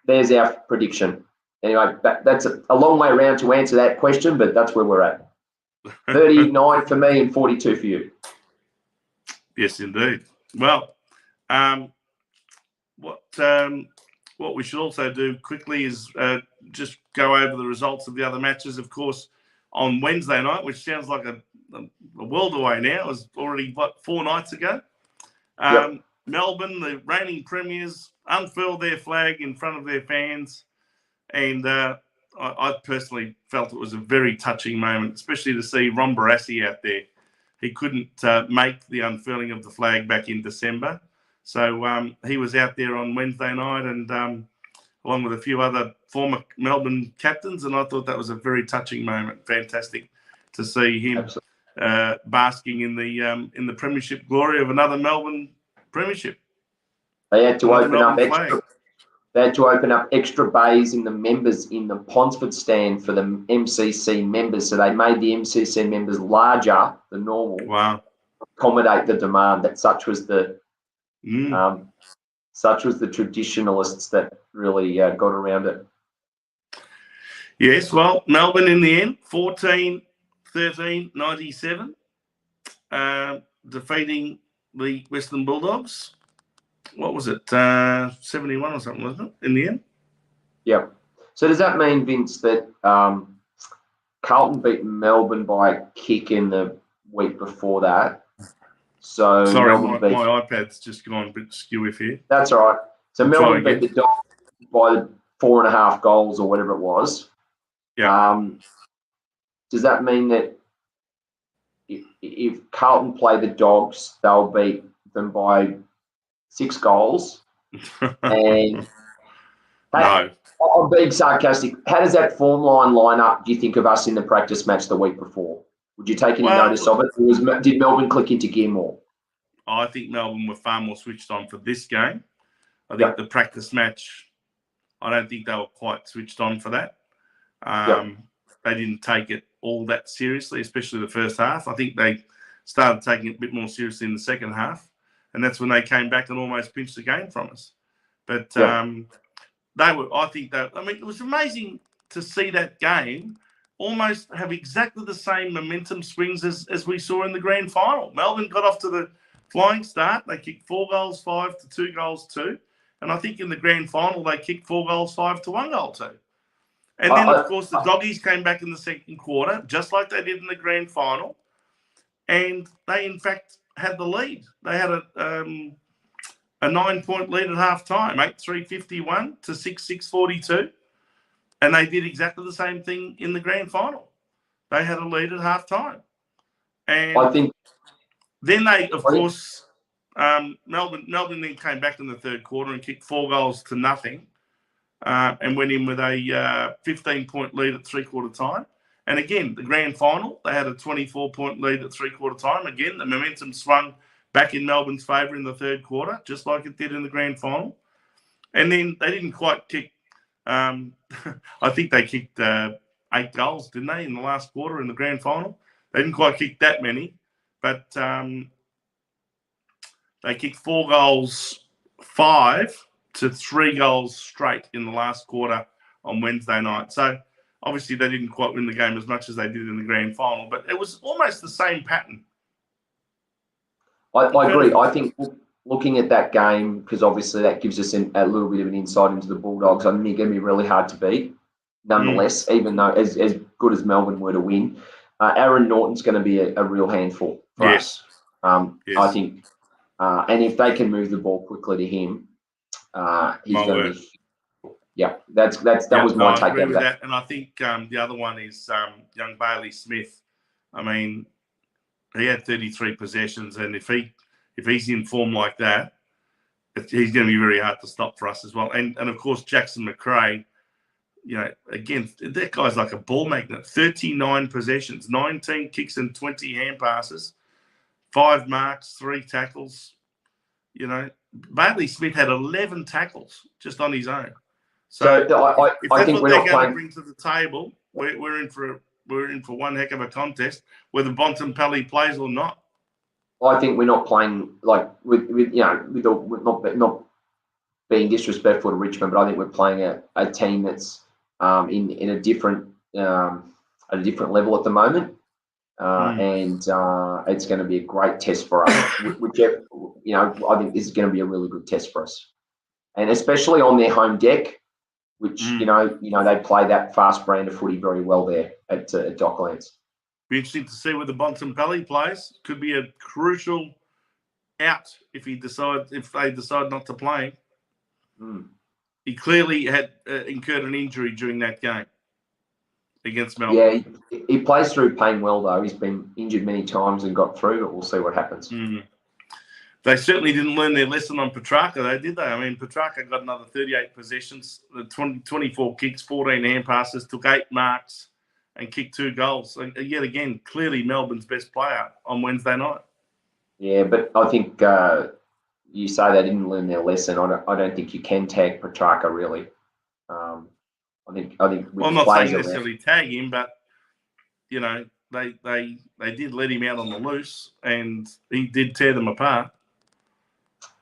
there's our prediction. Anyway, that's a long way around to answer that question, but that's where we're at. 39 for me and 42 for you. Yes, indeed. Well, what we should also do quickly is just go over the results of the other matches. Of course, on Wednesday night, which sounds like a world away now, it was already 4 nights ago. Melbourne, the reigning premiers, unfurled their flag in front of their fans, and I personally felt it was a very touching moment, especially to see Ron Barassi out there. He couldn't make the unfurling of the flag back in December, so he was out there on Wednesday night, and along with a few other former Melbourne captains, and I thought that was a very touching moment. Fantastic to see him basking in the premiership glory of another Melbourne premiership. They had to open up extra. They had to open up extra bays in the members in the Ponsford stand for the MCC members. So they made the MCC members larger than normal. Wow! Accommodate the demand. That such was the traditionalists that really got around it. Yes, well, Melbourne in the end, 14-13-97, defeating the Western Bulldogs. What was it, 71 or something, wasn't it, in the end? Yeah. So does that mean, Vince, that Carlton beat Melbourne by a kick in the week before that, So Sorry, Melbourne my iPad's just gone a bit skew here. That's all right. So We'll Melbourne beat the Dogs by 4.5 goals or whatever it was. Yeah. Does that mean that if Carlton play the Dogs, they'll beat them by 6 goals? And No. I'm being sarcastic. How does that form line up, do you think, of us in the practice match the week before? Would you take any notice of it? Did Melbourne click into gear more? I think Melbourne were far more switched on for this game. I think the practice match, I don't think they were quite switched on for that. They didn't take it all that seriously, especially the first half. I think they started taking it a bit more seriously in the second half, and that's when they came back and almost pinched the game from us. But they were, I think that, I mean, it was amazing to see that game almost have exactly the same momentum swings as we saw in the grand final. Melbourne got off to the flying start. They kicked 4 goals, 5 to 2 goals, 2. And I think in the grand final, they kicked 4 goals, 5 to 1 goal, 2. And then, of course, the Doggies came back in the second quarter, just like they did in the grand final. And they, in fact, had the lead. They had a 9-point lead at half-time, 8-3-51 to 6-6-42. And they did exactly the same thing in the grand final. They had a lead at half-time. And I think then they, of course, Melbourne then came back in the third quarter and kicked 4 goals to nothing and went in with a 15-point lead at three-quarter time. And again, the grand final, they had a 24-point lead at three-quarter time. Again, the momentum swung back in Melbourne's favour in the third quarter, just like it did in the grand final. And then they didn't quite kick, I think they kicked 8 goals, didn't they, in the last quarter in the grand final? They didn't quite kick that many, but they kicked 4 goals, 5 to 3 goals straight in the last quarter on Wednesday night. So obviously they didn't quite win the game as much as they did in the grand final, but it was almost the same pattern. I agree. I think looking at that game, because obviously that gives us a little bit of an insight into the Bulldogs, I think they're going to be really hard to beat. Nonetheless, even though as good as Melbourne were to win, Aaron Norton's going to be a real handful for us. I think, and if they can move the ball quickly to him, he's going to be. Yeah, that was my take out of that. And I think the other one is young Bailey Smith. I mean, he had 33 possessions, and if he's in form like that, he's going to be very hard to stop for us as well. And of course, Jackson McRae, you know, again, that guy's like a ball magnet. 39 possessions, 19 kicks and 20 hand passes, 5 marks, 3 tackles. You know, Bailey Smith had 11 tackles just on his own. So I think we're not going to playing. bring to the table, we're in for one heck of a contest, whether Bontempelli plays or not. I think we're not playing like with not being disrespectful to Richmond, but I think we're playing a team that's in a different at a different level at the moment, and it's going to be a great test for us. Whichever, I think this is going to be a really good test for us, and especially on their home deck, which they play that fast brand of footy very well there at Docklands. Be interesting to see whether Bontempelli plays. Could be a crucial out if they decide not to play him. He clearly had incurred an injury during that game against Melbourne. Yeah, he plays through pain well, though. He's been injured many times and got through, but we'll see what happens. They certainly didn't learn their lesson on Petrarca, though, did they? I mean, Petrarca got another 38 possessions, 24 kicks, 14 hand passes, took 8 marks, and kicked 2 goals. So yet again, clearly Melbourne's best player on Wednesday night. Yeah, but I think you say they didn't learn their lesson. I don't think you can tag Petrarca really. I think. Well, I'm not saying necessarily tag him, but they did let him out on the loose, and he did tear them apart.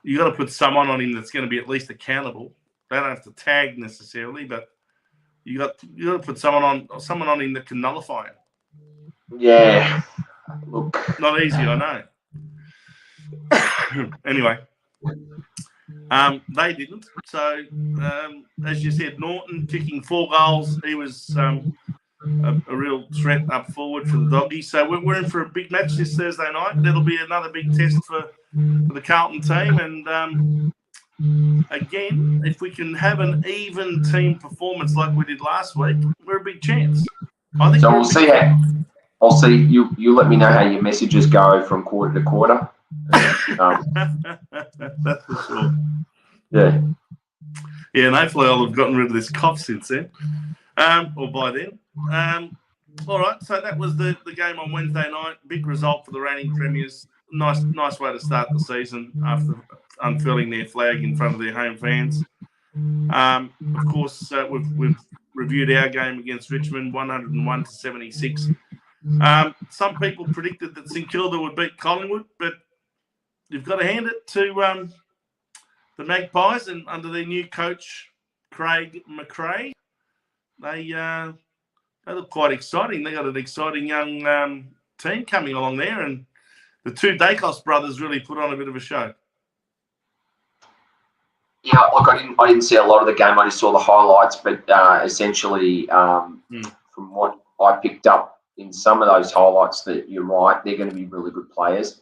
You got to put someone on him that's going to be at least accountable. They don't have to tag necessarily, but you got to put someone on him that can nullify him. Yeah, look, not easy, I know. Anyway, they didn't. So as you said, Norton kicking 4 goals. He was a real threat up forward for the Doggies. So we're in for a big match this Thursday night. That'll be another big test for the Carlton team. And again, if we can have an even team performance like we did last week, we're a big chance. I think so we'll see how. I'll see you. You let me know how your messages go from quarter to quarter. That's for sure. Yeah. Yeah, and hopefully I'll have gotten rid of this cough since then, or by then. All right, so that was the game on Wednesday night. Big result for the reigning premiers. Nice way to start the season after unfurling their flag in front of their home fans. Of course, we've reviewed our game against Richmond, 101-76. Some people predicted that St Kilda would beat Collingwood, but you've got to hand it to the Magpies, and under their new coach, Craig McRae, they look quite exciting. They got an exciting young team coming along there, and the two Dacos brothers really put on a bit of a show. Yeah, look, I didn't see a lot of the game. I just saw the highlights, but essentially, from what I picked up in some of those highlights, that you're right, they're going to be really good players.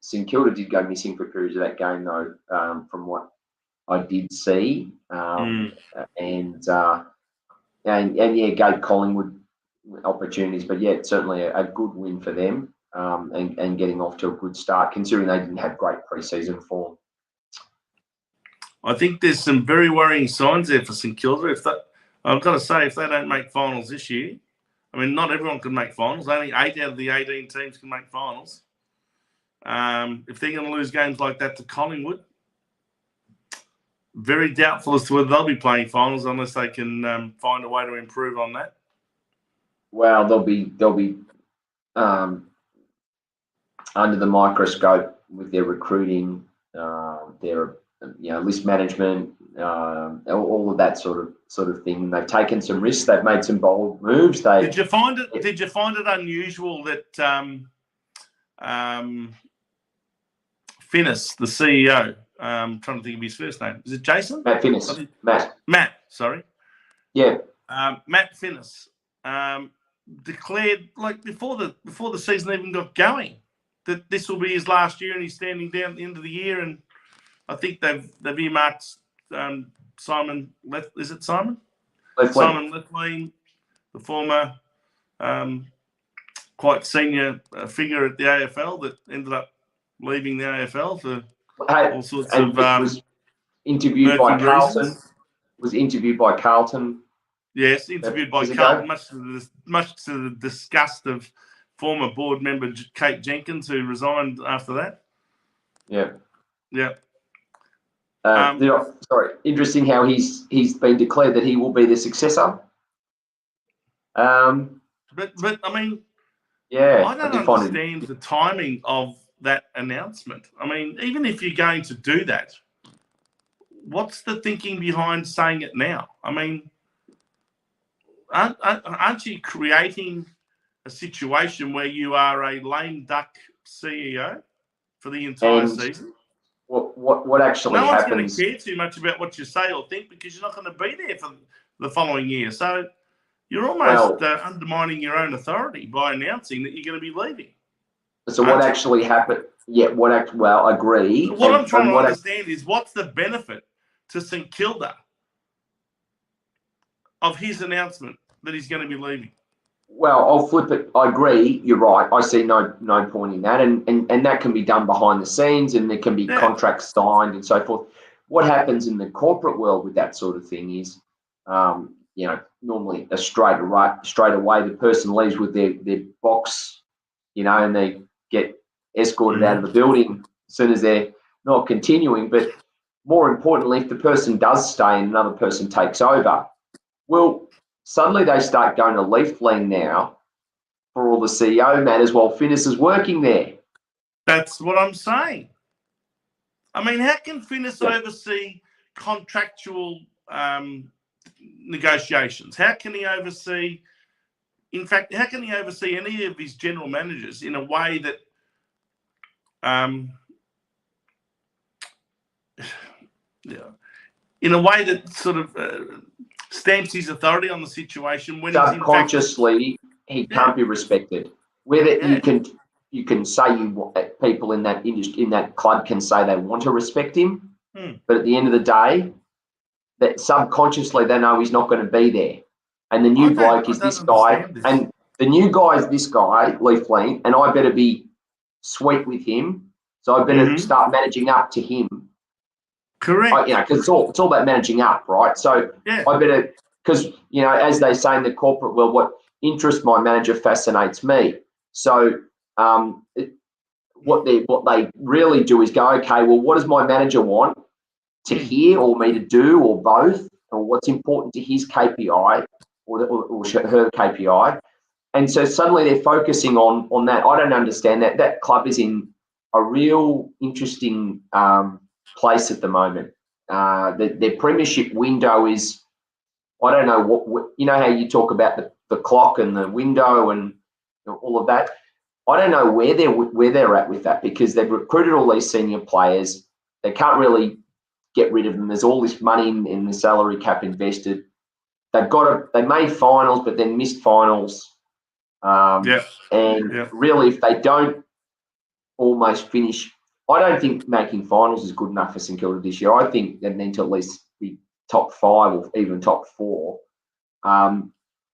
St Kilda did go missing for periods of that game, though, from what I did see, and yeah, gave Collingwood opportunities. But yeah, certainly a good win for them, and getting off to a good start, considering they didn't have great pre-season form. I think there's some very worrying signs there for St Kilda. I've got to say, if they don't make finals this year, I mean, not everyone can make finals. Only 8 out of the 18 teams can make finals. If they're going to lose games like that to Collingwood, very doubtful as to whether they'll be playing finals unless they can find a way to improve on that. Well, they'll be under the microscope with their recruiting, their list management, all of that sort of thing. They've taken some risks. They've made some bold moves. Did you find it unusual that Finnis, the CEO, I'm trying to think of his first name. Is it Jason? Matt Finnis. Matt, sorry. Yeah. Matt Finnis declared, like, before the season even got going, that this will be his last year, and he's standing down at the end of the year. And I think they've earmarked Simon. Is it Simon? Simon Lethlean, the former quite senior figure at the AFL that ended up leaving the AFL for all sorts of was interviewed by Carlton. Was interviewed by Carlton. Yes, interviewed by Carlton, much to the disgust of former board member Kate Jenkins, who resigned after that. Yeah. Yeah. Sorry. Interesting how he's been declared that he will be the successor. But I mean, yeah, I don't understand the timing of that announcement. I mean, even if you're going to do that, what's the thinking behind saying it now? I mean, aren't you creating a situation where you are a lame duck CEO for the entire season? What actually happens? No one's going to care too much about what you say or think, because you're not going to be there for the following year. So you're almost undermining your own authority by announcing that you're going to be leaving. So what actually happened? Yeah, I agree. So what I'm trying to understand is, what's the benefit to St Kilda of his announcement that he's going to be leaving? Well, I'll flip it. I agree. You're right. I see no point in that, and that can be done behind the scenes, and there can be contracts signed and so forth. What happens in the corporate world with that sort of thing is, normally straight away the person leaves with their box, and they get escorted out of the building as soon as they're not continuing. But more importantly, if the person does stay and another person takes over, well, suddenly they start going to leafling now for all the CEO matters while Finnis is working there. That's what I'm saying. I mean, how can Finnis oversee contractual negotiations? How can he oversee, in fact, how can he oversee any of his general managers in a way that sort of stamps his authority on the situation when subconsciously he can't be respected. Whether you can say people in that industry, in that club, can say they want to respect him, but at the end of the day, that subconsciously they know he's not going to be there. And the new bloke is this guy, and the new guy is this guy, Leaf Lean, and I better be sweet with him. So I better start managing up to him. Correct. Because it's all about managing up, right? So I better, because as they say in the corporate world, what interests my manager fascinates me. So what they really do is go, okay, well, what does my manager want to hear, or me to do, or both, or what's important to his KPI or her KPI? And so suddenly they're focusing on that. I don't understand that. That club is in a real interesting place at the moment. Their premiership window is, I don't know what how you talk about the clock and the window and all of that. I don't know where they're at with that, because they've recruited all these senior players. They can't really get rid of them. There's all this money in the salary cap invested. They made finals, but then missed finals. Really, if they don't almost finish, I don't think making finals is good enough for St Kilda this year. I think they need to at least be top 5 or even top 4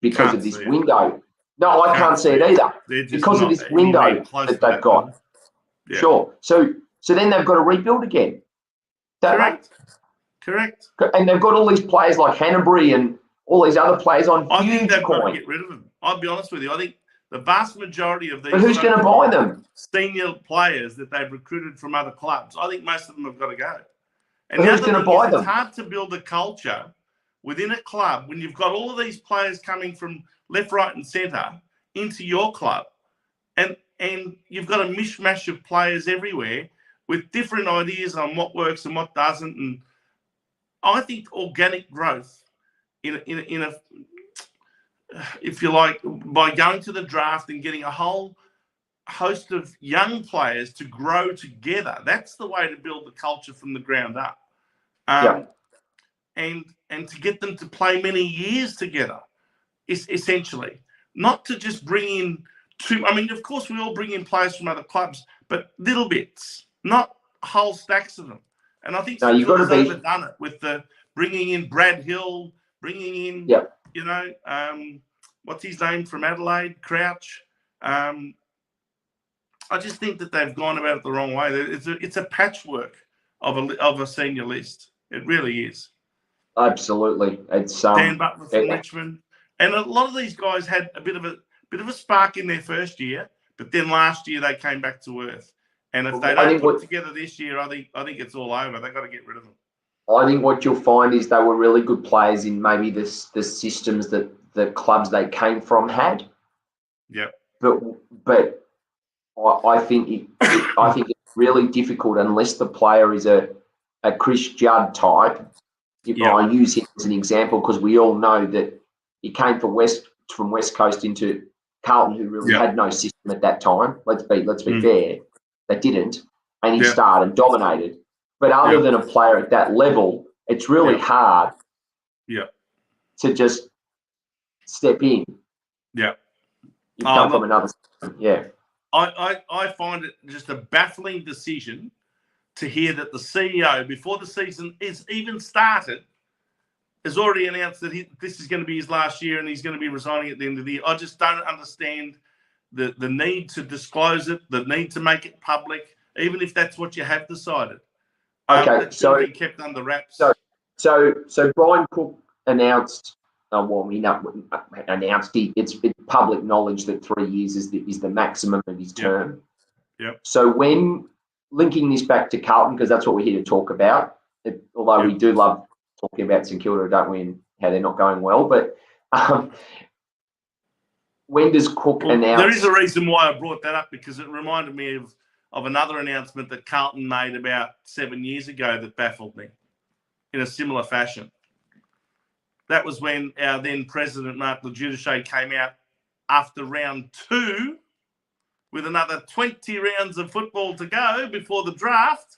because of this window. No, I can't see it either because of this window that they've got. Yeah. Sure. So then they've got to rebuild again. Correct. And they've got all these players like Hanbury and all these other players on I huge think they've coin. got to get rid of them. I'll be honest with you. I think the vast majority of these but who's going to buy them? Senior players that they've recruited from other clubs, I think most of them have got to go. And who's going to buy them? It's hard to build a culture within a club when you've got all of these players coming from left, right, and centre into your club, and you've got a mishmash of players everywhere with different ideas on what works and what doesn't. And I think organic growth in a if you like, by going to the draft and getting a whole host of young players to grow together, that's the way to build the culture from the ground up. And to get them to play many years together, is essentially not to just bring in of course we all bring in players from other clubs, but little bits, not whole stacks of them. And I think you've got to be overdone it with the bringing in Brad Hill, bringing in what's his name from Adelaide, Crouch. I just think that they've gone about it the wrong way. It's a patchwork of a senior list. It really is. Absolutely, it's Dan Butler from Richmond, and a lot of these guys had a bit of a spark in their first year, but then last year they came back to earth. And if they don't put it together this year, I think it's all over. They've got to get rid of them. I think what you'll find is they were really good players in maybe the systems that the clubs they came from had. Yeah. But I think it's really difficult unless the player is a Chris Judd type. I use him as an example because we all know that he came from West Coast into Carlton, who really had no system at that time. Let's be fair. They didn't, and he started and dominated. But other than a player at that level, it's really hard to just step in. Yeah. You come from another system. Yeah. I find it just a baffling decision to hear that the CEO, before the season is even started, has already announced that this is going to be his last year and he's going to be resigning at the end of the year. I just don't understand the need to disclose it, the need to make it public, even if that's what you have decided. Okay, so be kept under wraps. So Brian Cook announced. It's public knowledge that 3 years is the maximum of his term. Yep. So when linking this back to Carlton, because that's what we're here to talk about, although we do love talking about St Kilda, don't we, and how they're not going well, but when does Cook announce? There is a reason why I brought that up, because it reminded me of another announcement that Carlton made about 7 years ago that baffled me in a similar fashion. That was when our then president, Mark Lejudice, came out after round 2 with another 20 rounds of football to go before the draft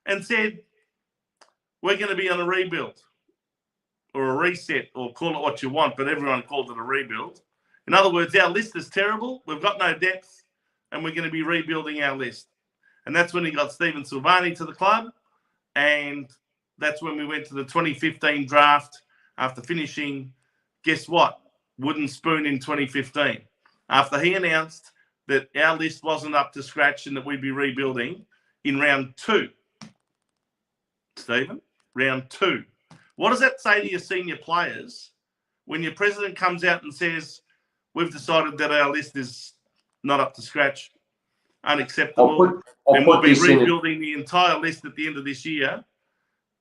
and said, we're going to be on a rebuild. or a reset, or call it what you want, but everyone called it a rebuild. In other words, our list is terrible. We've got no depth, and we're going to be rebuilding our list. And that's when he got Stephen Silvani to the club, and that's when we went to the 2015 draft after finishing, guess what? Wooden spoon in 2015. After he announced that our list wasn't up to scratch and that we'd be rebuilding in round 2. Stephen, round 2. What does that say to your senior players when your president comes out and says, we've decided that our list is not up to scratch, unacceptable, and we'll be rebuilding the entire list at the end of this year?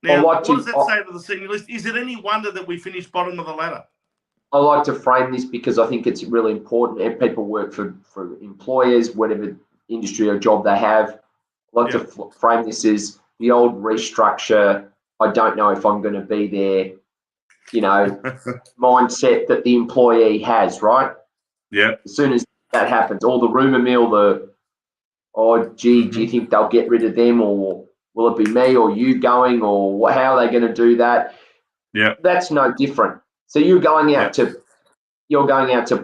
Now, what does that say to the senior list? Is it any wonder that we finished bottom of the ladder? I like to frame this because I think it's really important. And people work for employers, whatever industry or job they have. I like to frame this as the old restructure. I don't know if I'm going to be there, mindset that the employee has, right? Yeah. As soon as that happens, all the rumor mill, do you think they'll get rid of them, or will it be me or you going, or how are they going to do that? Yeah. That's no different. So you're going out to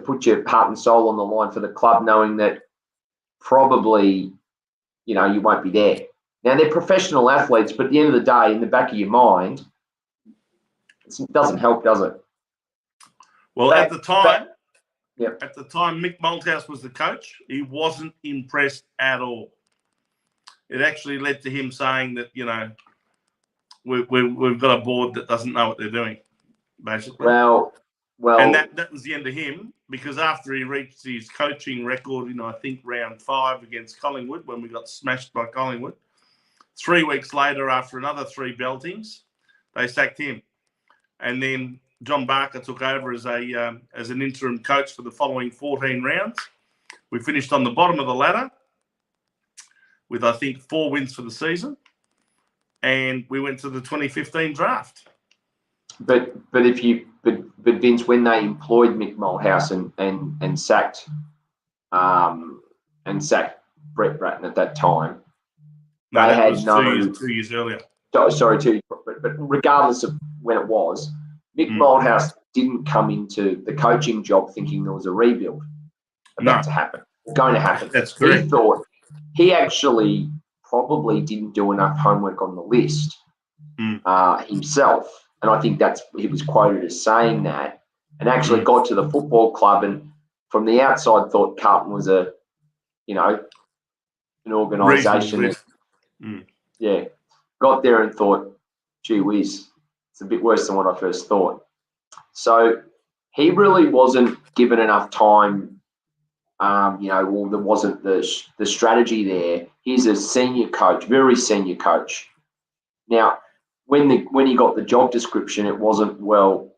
put your heart and soul on the line for the club, knowing that probably, you won't be there. Now, they're professional athletes, but at the end of the day, in the back of your mind, it doesn't help, does it? Well, at the time, Mick Malthouse was the coach. He wasn't impressed at all. It actually led to him saying that, we've got a board that doesn't know what they're doing, basically. Well, and that was the end of him, because after he reached his coaching record in, I think, round 5 against Collingwood, when we got smashed by Collingwood, 3 weeks later, after another 3 beltings, they sacked him. And then John Barker took over as an interim coach for the following 14 rounds. We finished on the bottom of the ladder with, I think, 4 wins for the season. And we went to the 2015 draft. But Vince, when they employed Mick Malthouse and sacked Brett Bratton at that time, no, they that had was 2 years earlier. Sorry, 2 years, but regardless of when it was, Mick Malthouse didn't come into the coaching job thinking there was a rebuild about to happen, going to happen. That's correct. He actually probably didn't do enough homework on the list himself. And I think he was quoted as saying that, and actually got to the football club, and from the outside thought Carlton was an organisation that, got there and thought, gee whiz, it's a bit worse than what I first thought. So he really wasn't given enough time. There wasn't the strategy there. He's a senior coach, very senior coach. Now, when he got the job description, it wasn't, well,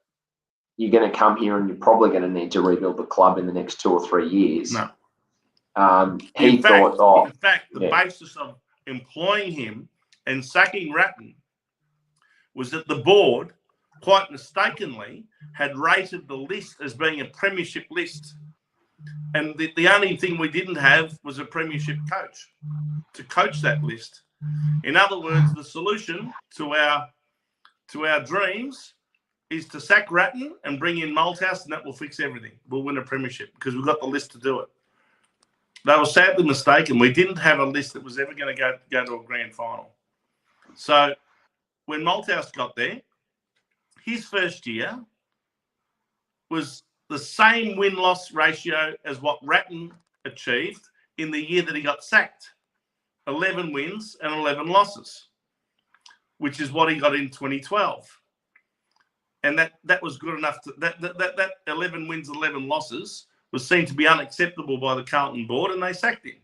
you're going to come here and you're probably going to need to rebuild the club in the next 2 or 3 years. No. In fact, the basis of employing him and sacking Ratton was that the board, quite mistakenly, had rated the list as being a premiership list. And the only thing we didn't have was a premiership coach to coach that list. In other words, the solution to our dreams is to sack Ratton and bring in Malthouse, and that will fix everything. We'll win a premiership because we've got the list to do it. They were sadly mistaken. We didn't have a list that was ever going to go to a grand final. So when Malthouse got there, his first year was the same win-loss ratio as what Ratton achieved in the year that he got sacked. 11 wins and 11 losses, which is what he got in 2012. And that was good enough that 11 wins, 11 losses was seen to be unacceptable by the Carlton board, and they sacked him.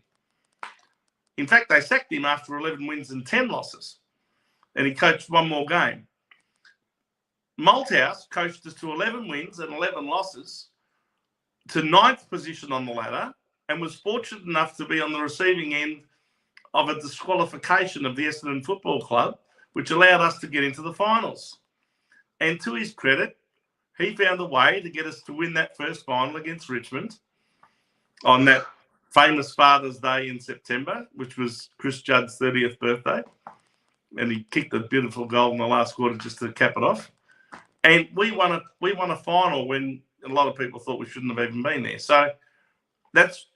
In fact, they sacked him after 11 wins and 10 losses, and he coached 1 more game. Malthouse coached us to 11 wins and 11 losses, to 9th position on the ladder, and was fortunate enough to be on the receiving end of a disqualification of the Essendon Football Club, which allowed us to get into the finals. And to his credit, he found a way to get us to win that first final against Richmond on that famous Father's Day in September, which was Chris Judd's 30th birthday. And he kicked a beautiful goal in the last quarter just to cap it off. And we won a final when a lot of people thought we shouldn't have even been there. So that's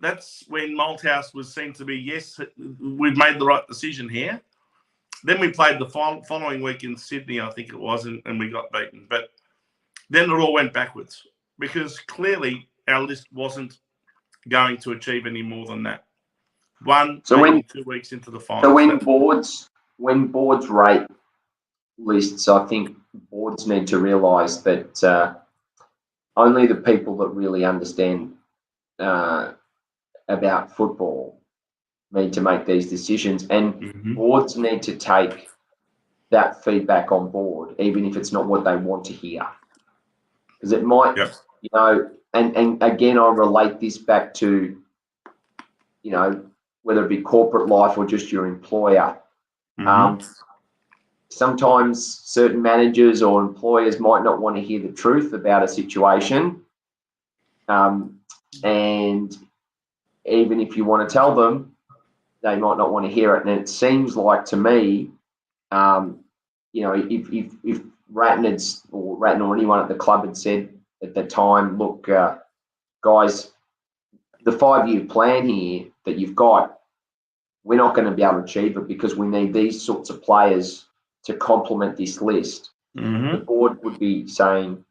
when Malthouse was seen to be, yes, we've made the right decision here. Then we played the following week in Sydney, I think it was, and we got beaten. But then it all went backwards because clearly our list wasn't going to achieve any more than that. Maybe 2 weeks into the final. So when boards rate lists, I think boards need to realise that only the people that really understand about football need to make these decisions, and boards need to take that feedback on board, even if it's not what they want to hear, because it might, you know. And again, I relate this back to, you know, whether it be corporate life or just your employer. Sometimes certain managers or employers might not want to hear the truth about a situation. And even if you want to tell them, they might not want to hear it. And it seems like to me, you know, if Ratton or anyone at the club had said at the time, look, guys, the 5-year plan here that you've got, we're not going to be able to achieve it because we need these sorts of players to complement this list. The board would be saying,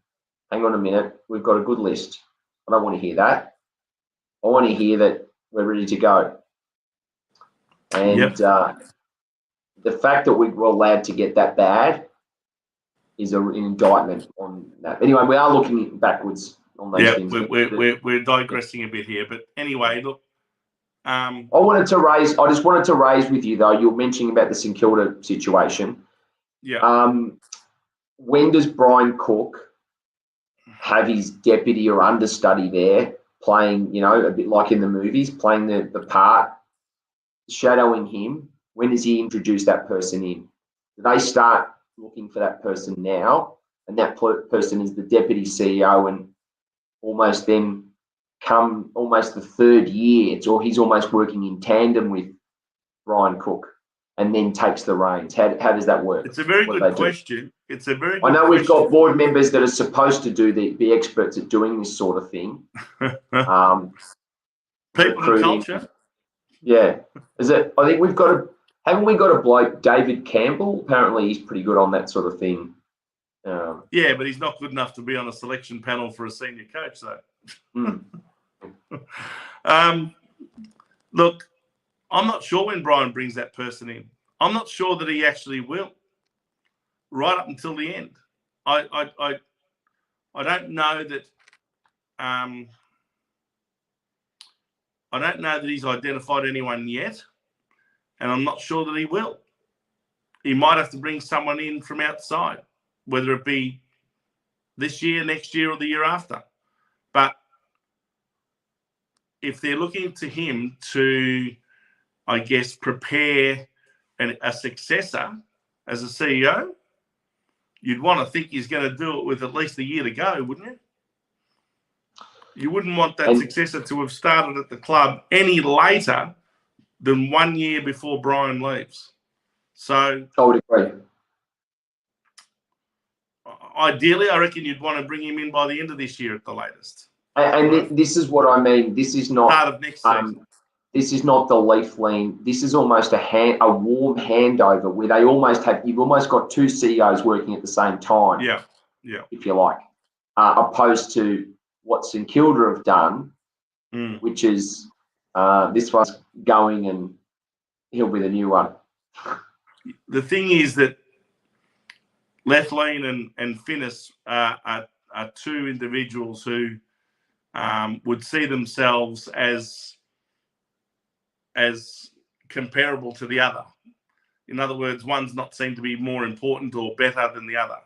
hang on a minute, we've got a good list. I don't want to hear that. I want to hear that we're ready to go. And the fact that we were allowed to get that bad is an indictment on that. Anyway, we are looking backwards on those things. We're digressing a bit here, but anyway, look. I just wanted to raise with you, though, you were mentioning about the St Kilda situation. When does Brian Cook have his deputy or understudy there playing, you know, a bit like in the movies, playing the part, shadowing him? When does he introduce that person in? Do they start looking for that person now, and that person is the deputy CEO, and almost then come almost the third year, he's almost working in tandem with Brian Cook and then takes the reins? How does that work? It's a very good question. It's a very good I know question. We've got board members that are supposed to be experts at doing this sort of thing. People and culture. Yeah. I think haven't we got a bloke, David Campbell? Apparently he's pretty good on that sort of thing. Yeah, but he's not good enough to be on a selection panel for a senior coach, though. Look, I'm not sure when Brian brings that person in. I'm not sure that he actually will, right up until the end. I don't know that. I don't know that he's identified anyone yet, and I'm not sure that he will. He might have to bring someone in from outside, whether it be this year, next year, or the year after. But if they're looking to him to, I guess, prepare a successor as a CEO, you'd want to think he's going to do it with at least a year to go, wouldn't you? You wouldn't want that successor to have started at the club any later than 1 year before Brian leaves. So I would agree. Ideally, I reckon you'd want to bring him in by the end of this year at the latest. And this is what I mean. This is not part of next season. This is not the leaf lean. This is almost a warm handover where you've almost got two CEOs working at the same time. Yeah. If you like, opposed to what St Kilda have done, which is this one's going and he'll be the new one. The thing is that Lethlean and Finnis are two individuals who would see themselves as comparable to the other. In other words, one's not seen to be more important or better than the other.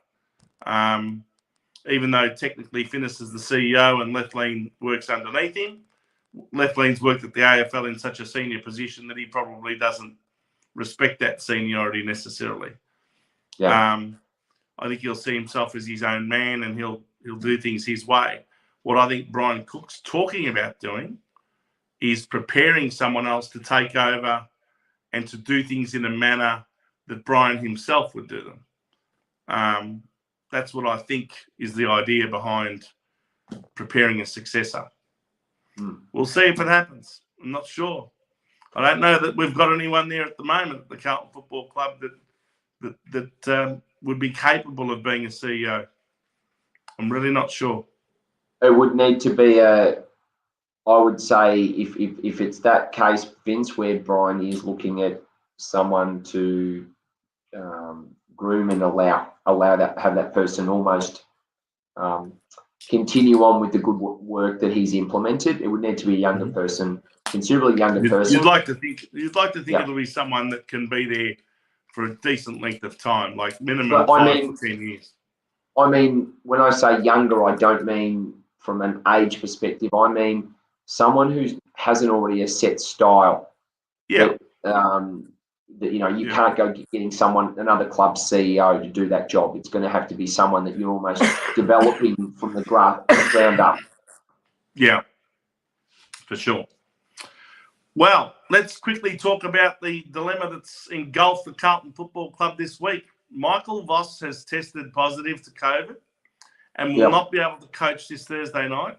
Even though technically Finnis is the CEO and Lethlean works underneath him, Lethlean's worked at the AFL in such a senior position that he probably doesn't respect that seniority necessarily. Yeah. I think he'll see himself as his own man and he'll do things his way. What I think Brian Cook's talking about doing is preparing someone else to take over and to do things in a manner that Brian himself would do them. that's what I think is the idea behind preparing a successor. We'll see if it happens. I'm not sure. I don't know that we've got anyone there at the moment at the Carlton Football Club that would be capable of being a CEO. I'm really not sure. It would need to be I would say if it's that case, Vince, where Brian is looking at someone to groom and allow that, have that person almost continue on with the good work that he's implemented, it would need to be a younger person, considerably younger person. You'd like to think it'll be someone that can be there for a decent length of time, like minimum 5 to 10 years. I mean, when I say younger, I don't mean from an age perspective. I mean someone who hasn't already a set style. Yeah. That you can't go getting another club CEO to do that job. It's going to have to be someone that you're almost developing from the ground up. Yeah, for sure. Well, let's quickly talk about the dilemma that's engulfed the Carlton Football Club this week. Michael Voss has tested positive to COVID and will not be able to coach this Thursday night.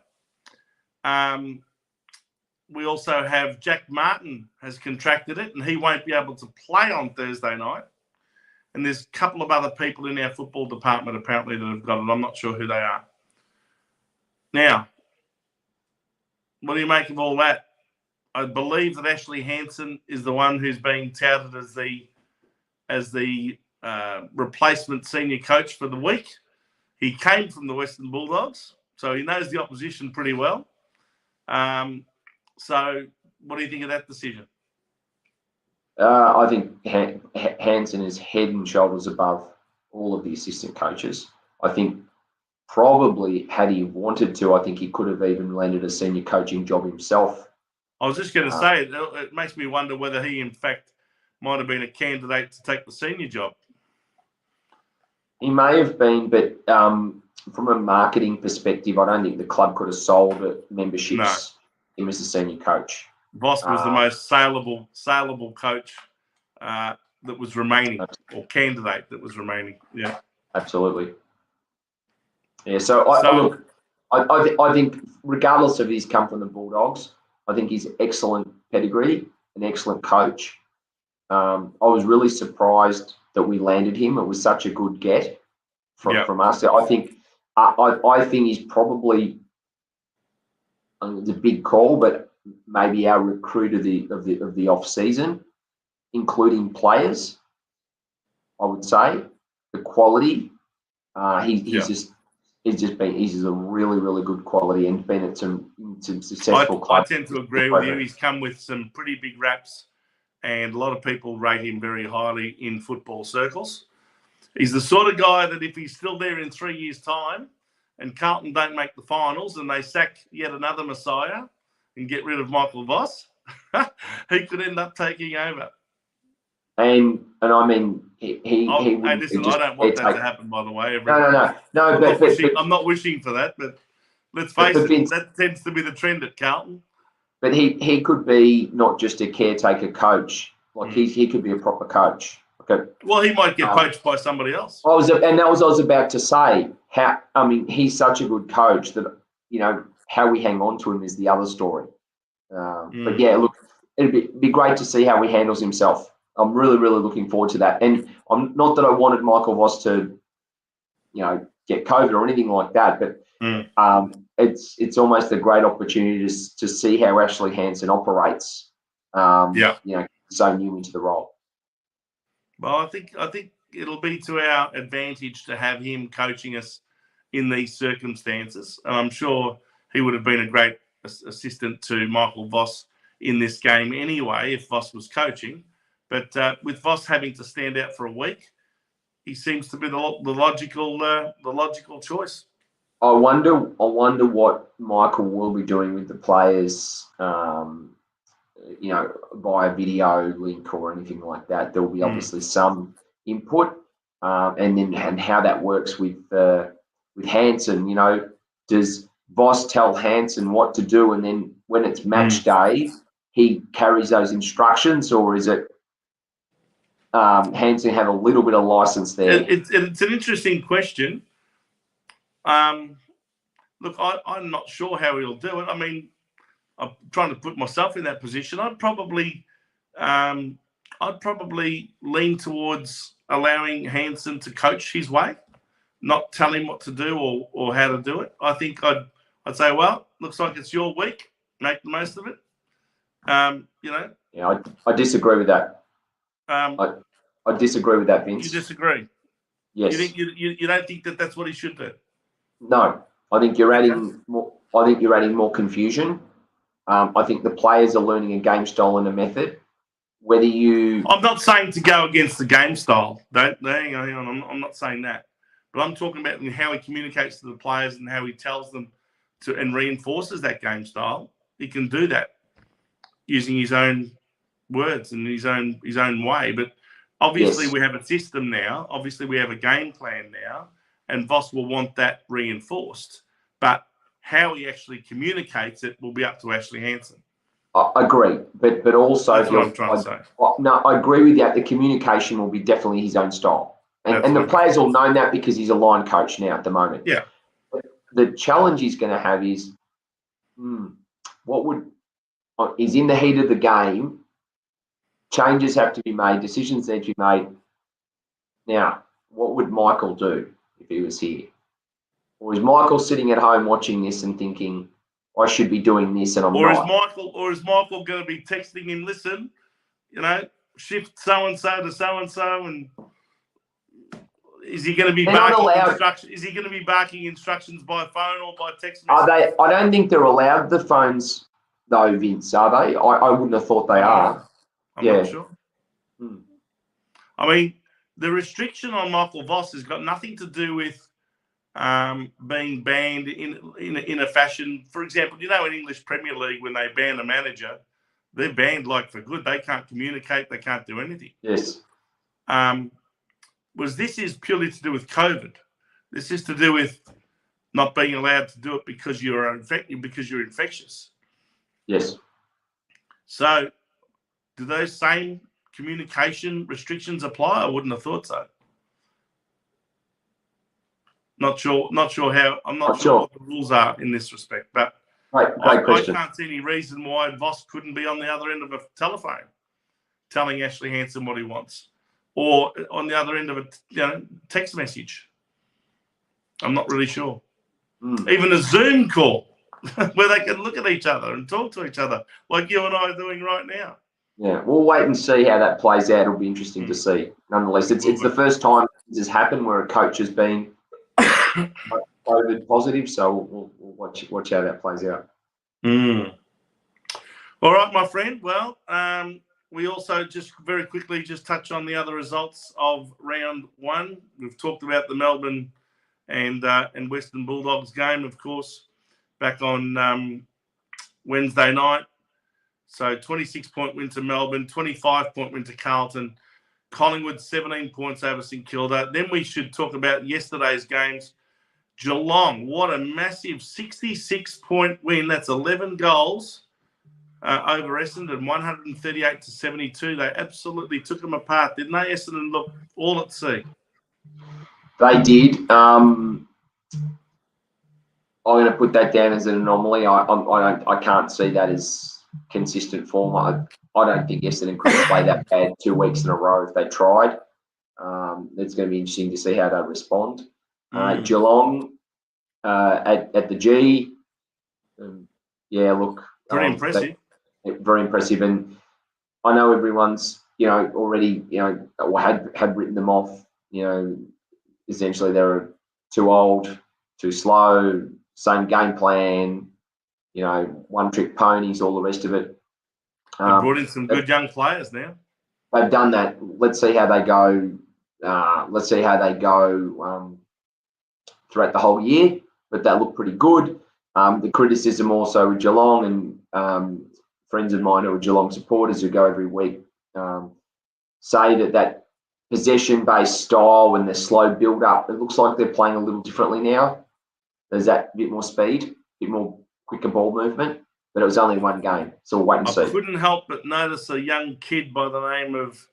We also have Jack Martin has contracted it and he won't be able to play on Thursday night. And there's a couple of other people in our football department apparently that have got it. I'm not sure who they are. Now, what do you make of all that? I believe that Ashley Hansen is the one who's being touted as the replacement senior coach for the week. He came from the Western Bulldogs, so he knows the opposition pretty well. So what do you think of that decision? I think Hansen is head and shoulders above all of the assistant coaches. I think probably had he wanted to, I think he could have even landed a senior coaching job himself. I was just going to say, it makes me wonder whether he, in fact, might have been a candidate to take the senior job. He may have been, but from a marketing perspective, I don't think the club could have sold memberships him as a senior coach. Voss was the most saleable coach that was remaining, or candidate that was remaining. Yeah, absolutely. Yeah, so I think regardless of his come from the Bulldogs, I think he's excellent pedigree, an excellent coach. I was really surprised that we landed him. It was such a good get from us. I think he's probably it's a big call, but maybe our recruit of the off season, including players. I would say the quality. He's just a really, really good quality and been at some successful clubs. I tend to agree with you. He's come with some pretty big raps, and a lot of people rate him very highly in football circles. He's the sort of guy that if he's still there in 3 years' time and Carlton don't make the finals and they sack yet another Messiah and get rid of Michael Voss, he could end up taking over. And I mean, he would. Listen, I don't want that to happen, by the way. No. I'm not wishing for that, but let's face it, that tends to be the trend at Carlton. But he could be not just a caretaker coach. Like he could be a proper coach. Okay. Well, he might get poached by somebody else. I was about to say. He's such a good coach that how we hang on to him is the other story. But yeah, look, it'd be great to see how he handles himself. I'm really, really looking forward to that. And I'm not that I wanted Michael Voss to, get COVID or anything like that, but it's almost a great opportunity to see how Ashley Hansen operates. So new into the role. Well, I think it'll be to our advantage to have him coaching us in these circumstances. And I'm sure he would have been a great assistant to Michael Voss in this game anyway if Voss was coaching. But with Voss having to stand out for a week, he seems to be the logical choice. I wonder what Michael will be doing with the players, via video link or anything like that. There will be obviously some input, and how that works with Hansen. Does Voss tell Hansen what to do, and then when it's match day, he carries those instructions, or is it? Hansen have a little bit of license there. It's an interesting question. Look, I'm not sure how he'll do it. I mean, I'm trying to put myself in that position. I'd probably lean towards allowing Hansen to coach his way, not tell him what to do or how to do it. I think I'd say, well, looks like it's your week. Make the most of it. Yeah, I disagree with that. I disagree with that, Vince. You disagree? Yes. You don't think that that's what he should do? No, I think you're adding more. I think you're adding more confusion. I think the players are learning a game style and a method. I'm not saying to go against the game style. Hang on. I'm not saying that. But I'm talking about how he communicates to the players and how he tells them and reinforces that game style. He can do that using his own words and his own way. But obviously we have a system now. Obviously we have a game plan now, and Voss will want that reinforced. But how he actually communicates it will be up to Ashley Hansen. I agree, but also that's what I'm trying to say. No, I agree with that. The communication will be definitely his own style, and the players all know that because he's a line coach now at the moment. Yeah. But the challenge he's going to have is, he's in the heat of the game. Changes have to be made. Decisions need to be made. Now, what would Michael do if he was here? Or is Michael sitting at home watching this and thinking, I should be doing this and I'm not? Or is Michael going to be texting him, listen, shift so-and-so to so-and-so, and is he going to be barking instructions? Is he going to be barking instructions by phone or by text message? I don't think they're allowed the phones, though, Vince, are they? I wouldn't have thought they are. I'm not sure. I mean, the restriction on Michael Voss has got nothing to do with being banned in a fashion. For example, in English Premier League, when they ban a manager, they're banned like for good. They can't communicate. They can't do anything. Yes. This is purely to do with COVID. This is to do with not being allowed to do it because you're infectious. Yes. So, do those same communication restrictions apply? I wouldn't have thought so. Not sure how. I'm not sure what the rules are in this respect, but great question. I can't see any reason why Voss couldn't be on the other end of a telephone telling Ashley Hansen what he wants, or on the other end of a text message. I'm not really sure. Even a Zoom call where they can look at each other and talk to each other like you and I are doing right now. Yeah, we'll wait and see how that plays out. It'll be interesting to see. Nonetheless, it's the first time this has happened where a coach has been COVID positive, so we'll watch how that plays out. All right, my friend. Well, we also just very quickly touch on the other results of round one. We've talked about the Melbourne and Western Bulldogs game, of course, back on Wednesday night. So 26-point win to Melbourne, 25-point win to Carlton. Collingwood 17 points over St Kilda. Then we should talk about yesterday's games. Geelong, what a massive 66-point win. That's 11 goals over Essendon, 138-72. They absolutely took them apart, didn't they? Essendon looked all at sea. They did. I'm going to put that down as an anomaly. I can't see that as consistent form. I don't think Essendon could have played that bad 2 weeks in a row if they tried. It's going to be interesting to see how they respond. Geelong at the G. Look. Very impressive. Very impressive. And I know everyone's, already, or had written them off. Essentially they're too old, too slow, same game plan, one-trick ponies, all the rest of it. They brought in some good young players now. They've done that. Let's see how they go. Throughout the whole year, but they look pretty good. The criticism also with Geelong and friends of mine who are Geelong supporters who go every week say that possession-based style and the slow build-up, it looks like they're playing a little differently now. There's that bit more speed, a bit more quicker ball movement, but it was only one game, so we'll wait and see. I couldn't help but notice a young kid by the name of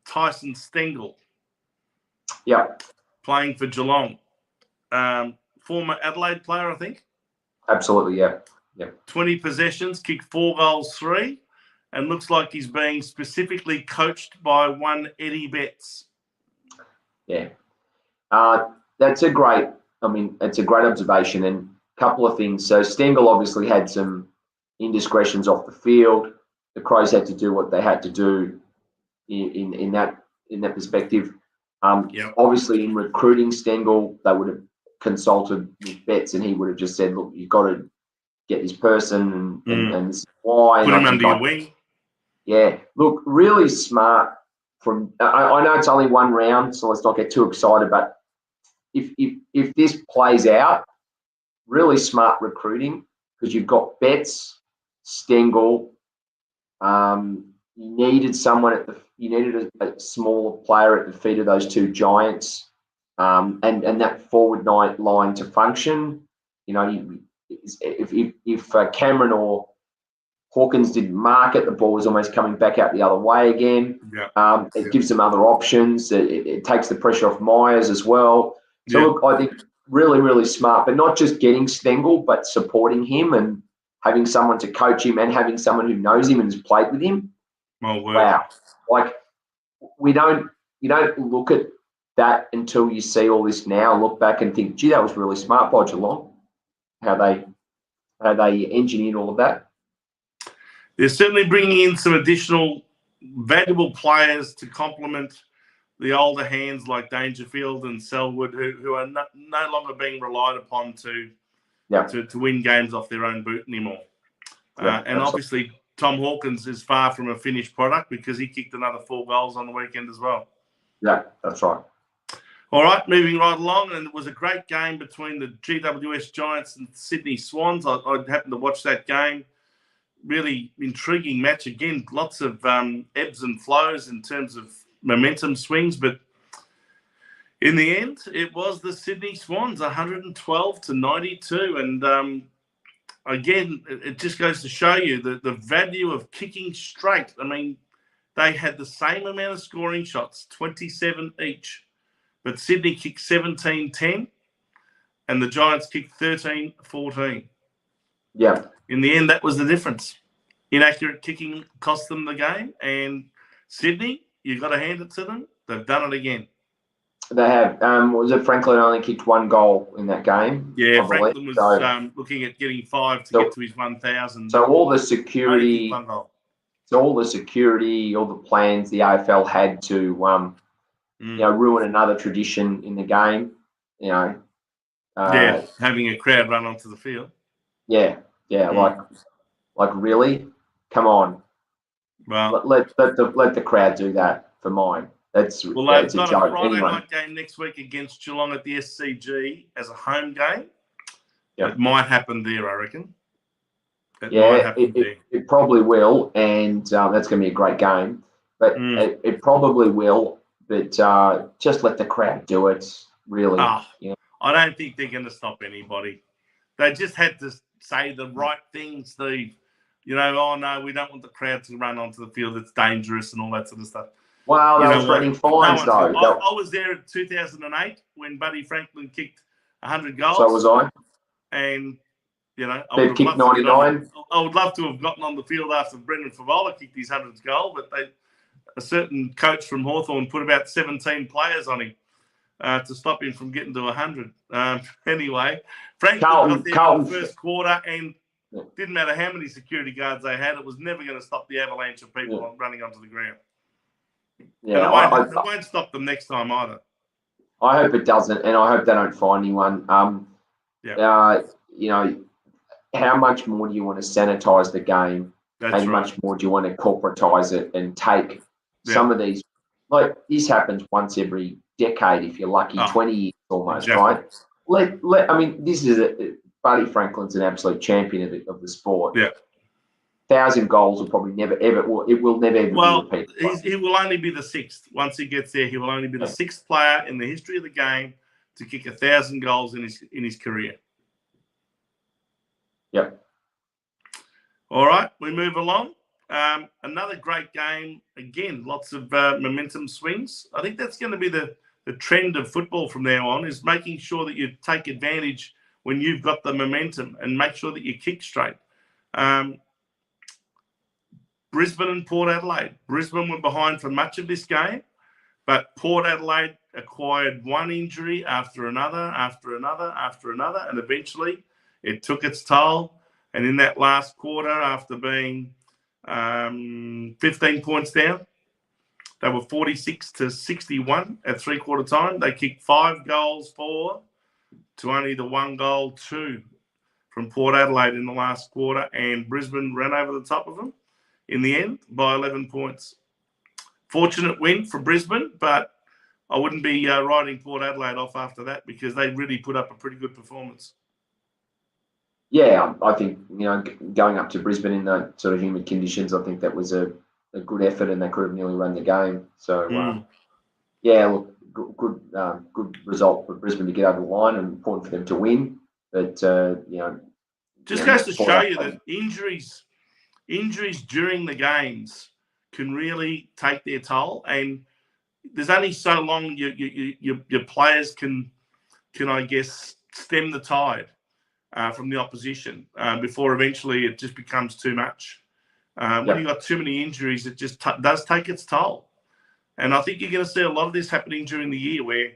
Tyson Stengel. Yeah. Playing for Geelong. former Adelaide player, I think. Absolutely, yeah. 20 possessions, kicked 4 goals, 3, and looks like he's being specifically coached by one Eddie Betts. Yeah. That's a great observation, and a couple of things. So Stengel obviously had some indiscretions off the field. The Crows had to do what they had to do in that perspective. Obviously, in recruiting Stengel, they would have consulted with Betts, and he would have just said, "Look, you've got to get this person, and this is why." Put him under your wing. Yeah, look, really smart. I know it's only one round, so let's not get too excited. But if this plays out, really smart recruiting, because you've got Betts, Stengel. You needed someone you needed a smaller player at the feet of those two giants, and that forward line to function. You know, if Cameron or Hawkins didn't mark it, the ball was almost coming back out the other way again. It gives them other options. It takes the pressure off Myers as well. So look, I think really, really smart, but not just getting Stengel, but supporting him and having someone to coach him and having someone who knows him and has played with him. Wow. Like, you don't look at that until you see all this now, look back and think, gee, that was really smart by Geelong, how they engineered all of that. They're certainly bringing in some additional valuable players to complement the older hands like Dangerfield and Selwood, who are no longer being relied upon to win games off their own boot anymore. And obviously, Tom Hawkins is far from a finished product because he kicked another 4 goals on the weekend as well. Yeah, that's right. All right, moving right along, and it was a great game between the GWS Giants and Sydney Swans. I happened to watch that game. Really intriguing match again. Lots of ebbs and flows in terms of momentum swings, but in the end, it was the Sydney Swans, 112-92, and again, it just goes to show you the value of kicking straight. I mean, they had the same amount of scoring shots, 27 each, but Sydney kicked 17-10 and the Giants kicked 13-14. Yeah. In the end, that was the difference. Inaccurate kicking cost them the game, and Sydney, you've got to hand it to them. They've done it again. They have. Was it Franklin only kicked 1 goal in that game? Yeah, Franklin was looking at getting 5 to get to his 1,000. So all the security, all the plans the AFL had to, ruin another tradition in the game. Having a crowd run onto the field. Yeah, like really, come on. Well, let the crowd do that for mine. It's they've a got joke. a Friday night game next week against Geelong at the SCG as a home game. Yep. It might happen there, I reckon. It probably will, and that's going to be a great game. But it probably will, but just let the crowd do it, really. I don't think they're going to stop anybody. They just had to say the right thing, Steve. Oh, no, we don't want the crowd to run onto the field. It's dangerous and all that sort of stuff. Well, they were threatening fines, though. I was there in 2008 when Buddy Franklin kicked 100 goals. So was I. And, they've kicked 99. I would love to have gotten on the field after Brendan Favola kicked his 100th goal, but a certain coach from Hawthorn put about 17 players on him to stop him from getting to 100. Anyway, Franklin got there in the first quarter, and didn't matter how many security guards they had, it was never going to stop the avalanche of people running onto the ground. Yeah, and it won't stop them next time either. I hope it doesn't, and I hope they don't find anyone. How much more do you want to sanitize the game? How much more do you want to corporatize it and take some of these? Like, this happens once every decade, if you're lucky, 20 years almost, right? This is Buddy Franklin's an absolute champion of the sport. Yeah. 1,000 goals will probably never ever. It will never ever be repeated. He will only be the 6th. Once he gets there, he will only be the 6th player in the history of the game to kick 1,000 goals in his career. Yep. All right, we move along. Another great game. Again, lots of momentum swings. I think that's going to be the trend of football from now on is making sure that you take advantage when you've got the momentum and make sure that you kick straight. Brisbane and Port Adelaide. Brisbane were behind for much of this game, but Port Adelaide acquired one injury after another, and eventually it took its toll. And in that last quarter, after being 15 points down, they were 46-61 at three-quarter time. They kicked 5 goals for to only the 1 goal 2 from Port Adelaide in the last quarter, and Brisbane ran over the top of them in the end by 11 points. Fortunate win for Brisbane, but I wouldn't be writing Port Adelaide off after that because they really put up a pretty good performance. Yeah, I think, going up to Brisbane in that sort of humid conditions, I think that was a good effort, and they could have nearly run the game. So, yeah, look, good result for Brisbane to get over the line, and important for them to win. But just goes to show you that injuries during the games can really take their toll, and there's only so long your players can I guess stem the tide from the opposition before eventually it just becomes too much. When you've got too many injuries, it just does take its toll. And I think you're going to see a lot of this happening during the year, where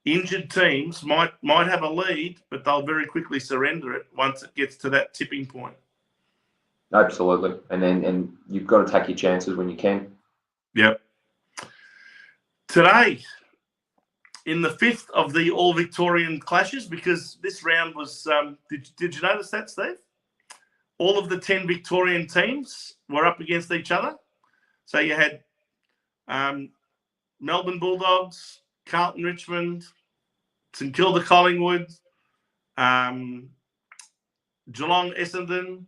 injured teams might have a lead, but they'll very quickly surrender it once it gets to that tipping point. Absolutely. And you've got to take your chances when you can. Yep. Today, in the 5th of the all-Victorian clashes, because this round was, did you notice that, Steve? All of the 10 Victorian teams were up against each other. So you had Melbourne Bulldogs, Carlton Richmond, St Kilda Collingwood, Geelong Essendon,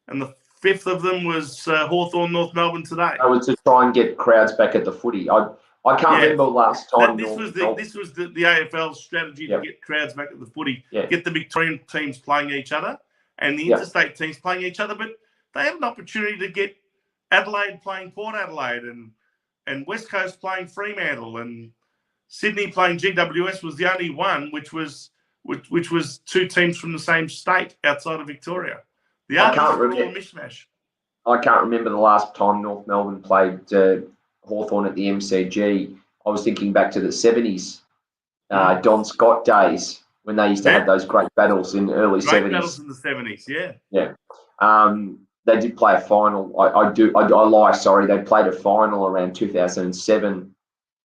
and the 5th of them was Hawthorn North Melbourne today. I was to try and get crowds back at the footy. I can't remember last time. This was the AFL's strategy to get crowds back at the footy, get the Victorian teams playing each other and the interstate teams playing each other. But they had an opportunity to get Adelaide playing Port Adelaide and West Coast playing Fremantle, and Sydney playing GWS was the only one which was 2 teams from the same state outside of Victoria. The others were all mishmash. I can't remember the last time North Melbourne played Hawthorn at the MCG. I was thinking back to the 70s, Don Scott days, when they used to have those great battles in the early 70s. Great battles in the 70s, yeah. Yeah. They did play a final. I lie, sorry. They played a final around 2007,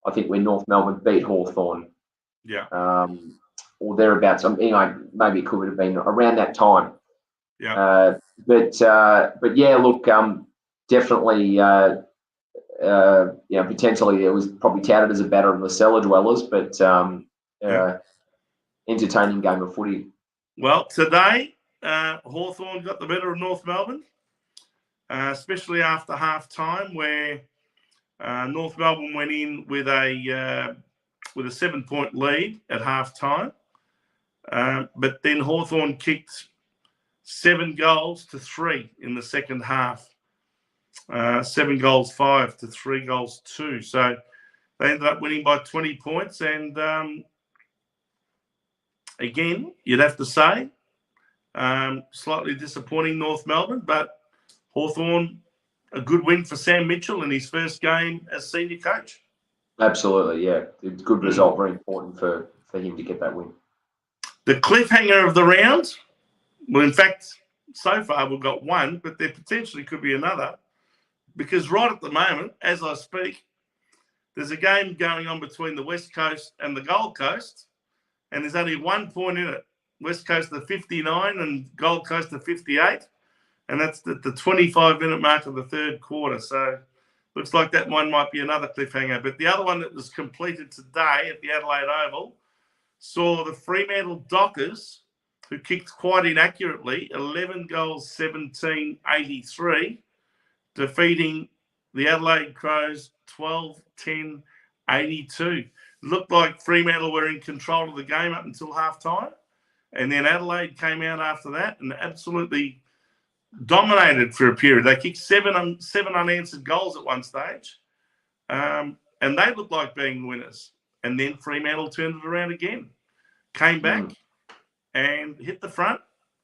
I think, when North Melbourne beat Hawthorn. Yeah. Or thereabouts. Maybe it could have been around that time. Yeah. But yeah, look, definitely, potentially it was probably touted as a battle of the cellar dwellers, but entertaining game of footy. Well, today, Hawthorn got the better of North Melbourne, especially after half time, where North Melbourne went in with a 7-point lead at half time. But then Hawthorn kicked 7 goals to 3 in the second half. 7 goals 5 to 3 goals 2. So they ended up winning by 20 points. And again, you'd have to say, slightly disappointing North Melbourne, but Hawthorn, a good win for Sam Mitchell in his first game as senior coach. Absolutely, yeah. It's a good result, very important for him to get that win. The cliffhanger of the round, well, in fact, so far we've got one, but there potentially could be another, because right at the moment, as I speak, there's a game going on between the West Coast and the Gold Coast, and there's only 1 point in it. West Coast are 59 and Gold Coast are 58, and that's the 25-minute mark of the third quarter. So looks like that one might be another cliffhanger. But the other one that was completed today at the Adelaide Oval saw the Fremantle Dockers, who kicked quite inaccurately, 11 goals, 17, 83, defeating the Adelaide Crows 12, 10, 82. Looked like Fremantle were in control of the game up until half-time. And then Adelaide came out after that and absolutely dominated for a period. They kicked seven unanswered goals at one stage. And they looked like being winners. and then Fremantle turned it around again, came back and hit the front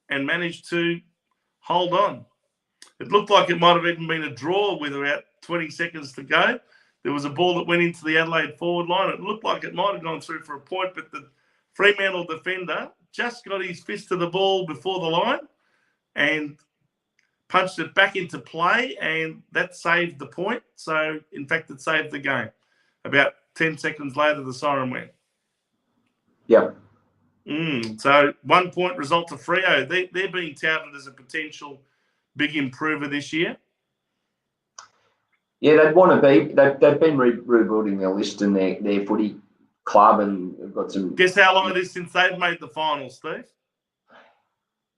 and managed to hold on. It looked like it might have even been a draw with about 20 seconds to go. There was a ball that went into the Adelaide forward line. It looked like it might have gone through for a point, but the Fremantle defender just got his fist to the ball before the line and punched it back into play, and that saved the point. So, in fact, it saved the game. About 10 seconds later, the siren went. Yep. So 1 point result to Freo. They're being touted as a potential big improver this year. Yeah, they'd want to be. They've been rebuilding their list and their footy club, and they've got some. Guess how long it is since they've made the final, Steve?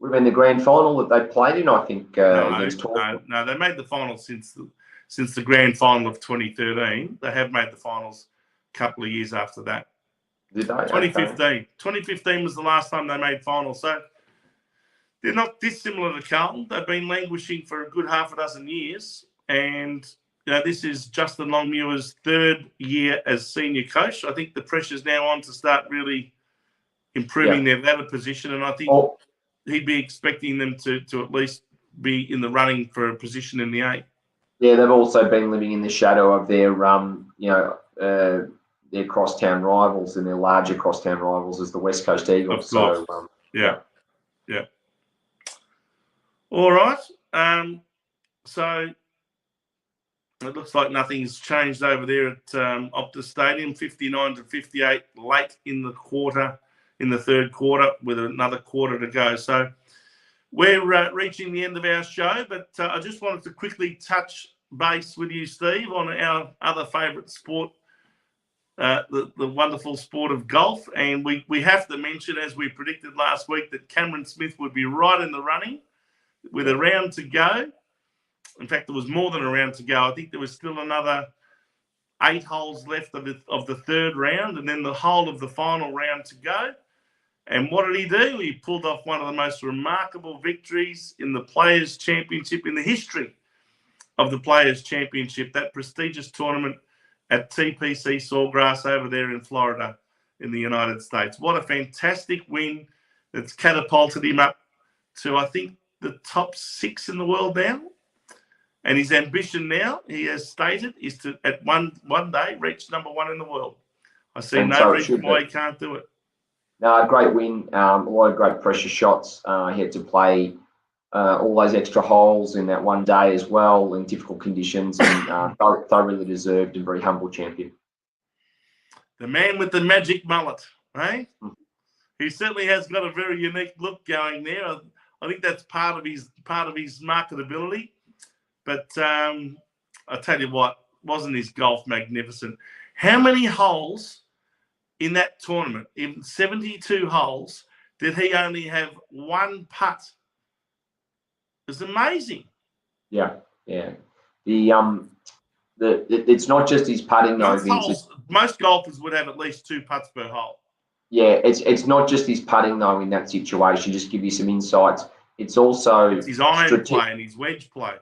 Would have been the grand final that they played in, I think, against Torquay. No, they made the final since the grand final of 2013. They have made the finals a couple of years after that. Did they? 2015. Okay. 2015 was the last time they made finals. So they're not dissimilar to Carlton. They've been languishing for a good half a dozen years. And this is Justin Longmuir's third year as senior coach. I think the pressure's now on to start really improving their ladder position. And I think he'd be expecting them to at least be in the running for a position in the 8. Yeah, they've also been living in the shadow of their crosstown rivals and their larger crosstown rivals as the West Coast Eagles. So, yeah. All right. So it looks like nothing's changed over there at Optus Stadium. 59-58 late in the third quarter, with another quarter to go. So we're reaching the end of our show, but I just wanted to quickly touch base with you, Steve, on our other favourite sport, the wonderful sport of golf. And we have to mention, as we predicted last week, that Cameron Smith would be right in the running with a round to go. In fact, there was more than a round to go. I think there was still another 8 holes left of the third round, and then the whole of the final round to go. And what did he do? He pulled off one of the most remarkable victories in the Players' Championship, in the history of the Players' Championship, that prestigious tournament at TPC Sawgrass over there in Florida in the United States. What a fantastic win that's catapulted him up to, I think, the top 6 in the world now. And his ambition now, he has stated, is to, at one day, reach number 1 in the world. I see no reason why he can't do it. No, great win. A lot of great pressure shots. He had to play all those extra holes in that one day as well in difficult conditions, and thoroughly deserved and very humble champion. The man with the magic mullet, eh? He certainly has got a very unique look going there. I think that's part of his marketability. But I tell you what, wasn't his golf magnificent? How many holes in that tournament, in 72 holes, did he only have 1 putt? It was amazing. Yeah. It's not just his putting though, Vince. Most golfers would have at least 2 putts per hole. Yeah, it's not just his putting though in that situation. Just give you some insights. It's also his iron play and his wedge play.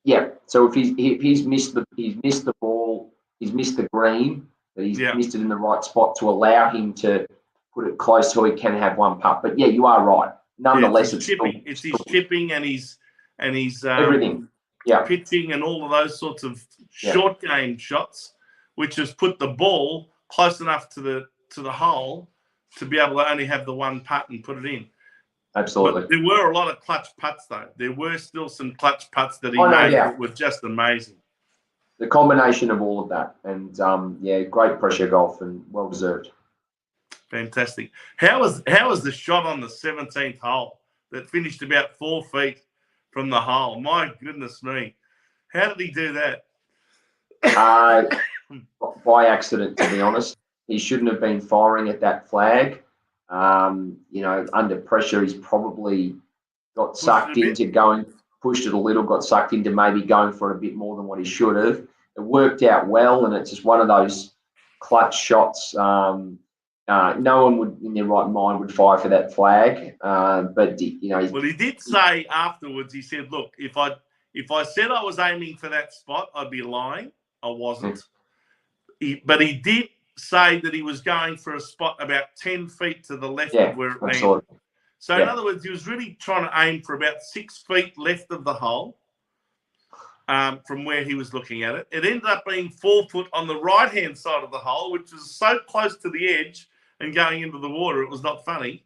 Yeah. So if he's missed the ball, he's missed the green, but he's missed it in the right spot to allow him to put it close so he can have 1 putt. But yeah, you are right. Nonetheless, it's chipping. It's his chipping and his everything. Yeah. Pitching and all of those sorts of short game shots, which has put the ball close enough to the hole to be able to only have the 1 putt and put it in. Absolutely. But there were a lot of clutch putts, though. There were still some clutch putts that he made that were just amazing. The combination of all of that. And, great pressure golf and well-deserved. Fantastic. How was the shot on the 17th hole that finished about 4 feet from the hole? My goodness me. How did he do that? By accident, to be honest. He shouldn't have been firing at that flag. Under pressure, he's probably got sucked into pushed it a little, got sucked into maybe going for a bit more than what he should have. It worked out well, and it's just one of those clutch shots. No one would, in their right mind, would fire for that flag. But he did say afterwards. He said, "Look, if I said I was aiming for that spot, I'd be lying. I wasn't." But he did say that he was going for a spot about 10 feet to the left of where it landed. Absolutely. So in other words, he was really trying to aim for about 6 feet left of the hole from where he was looking at it. It ended up being 4 foot on the right-hand side of the hole, which was so close to the edge and going into the water, it was not funny.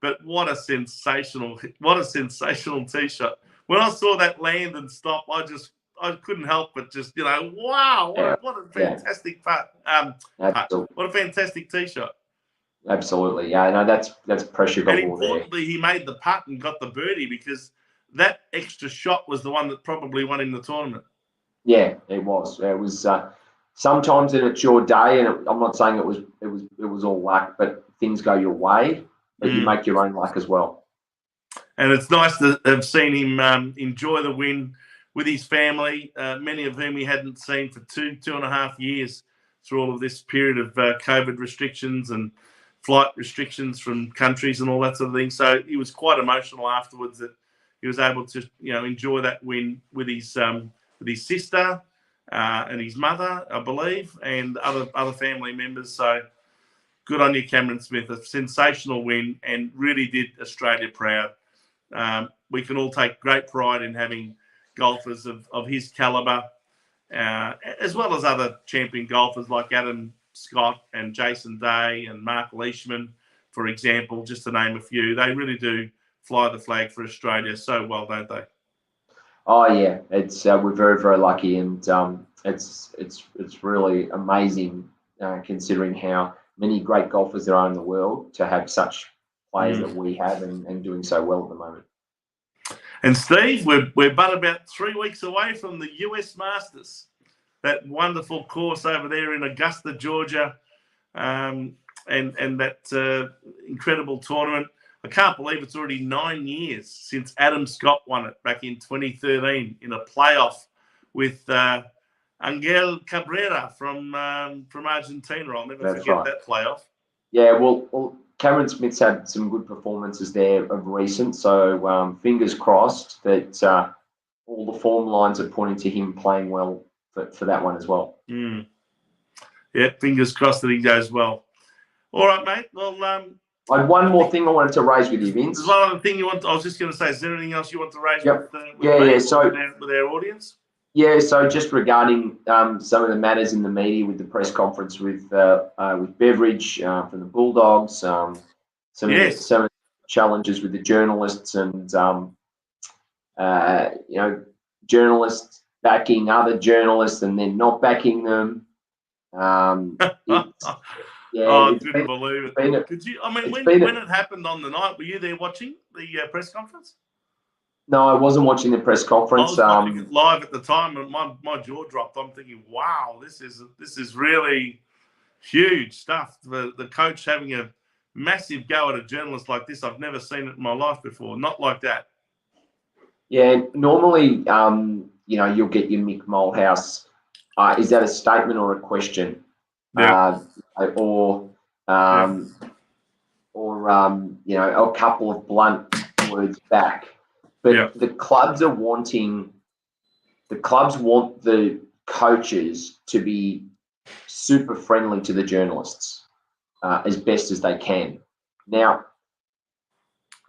But what a sensational tee shot. When I saw that land and stop, I couldn't help but just, wow, what a fantastic putt. What a fantastic tee shot. Absolutely. Yeah, no, that's pressure And galore there. importantly, he made the putt and got the birdie because that extra shot was the one that probably won him the tournament. Yeah, it was. It was sometimes it's your day, and I'm not saying it was all luck, but things go your way, but you make your own luck as well. And it's nice to have seen him enjoy the win with his family, many of whom he hadn't seen for 2.5 years through all of this period of COVID restrictions and flight restrictions from countries and all that sort of thing. So he was quite emotional afterwards that he was able to, enjoy that win with his sister and his mother, I believe, and other family members. So good on you, Cameron Smith. A sensational win and really did Australia proud. We can all take great pride in having golfers of his calibre, as well as other champion golfers like Adam Scott and Jason Day and Mark Leishman, for example, just to name a few. They really do fly the flag for Australia so well, don't they? Oh yeah, it's we're very, very lucky, and it's really amazing considering how many great golfers there are in the world to have such players that we have and doing so well at the moment. And Steve, we're but about 3 weeks away from the US Masters, that wonderful course over there in Augusta, Georgia, and that incredible tournament. I can't believe it's already 9 years since Adam Scott won it back in 2013 in a playoff with Angel Cabrera from Argentina. I'll never forget that playoff. Yeah, well, Cameron Smith's had some good performances there of recent, so fingers crossed that all the form lines are pointing to him playing well for that one as well. Yeah, fingers crossed that he goes well. All right, mate. Well, I had one more thing I wanted to raise with you, Vince. There's one other thing you want. I was just going to say, is there anything else you want to raise with our audience? Yeah, so just regarding some of the matters in the media with the press conference with Beveridge from the Bulldogs, some of the challenges with the journalists and journalists backing other journalists and then not backing them. I couldn't believe it. Could you? I mean, when it happened on the night, were you there watching the press conference? No, I wasn't watching the press conference. I was watching it live at the time, and my jaw dropped. I'm thinking, wow, this is really huge stuff. The coach having a massive go at a journalist like this, I've never seen it in my life before. Not like that. Yeah, normally, you'll get your Mick Molehouse. Is that a statement or a question? Yeah. Or a couple of blunt words back. But the clubs want the coaches to be super friendly to the journalists as best as they can. Now,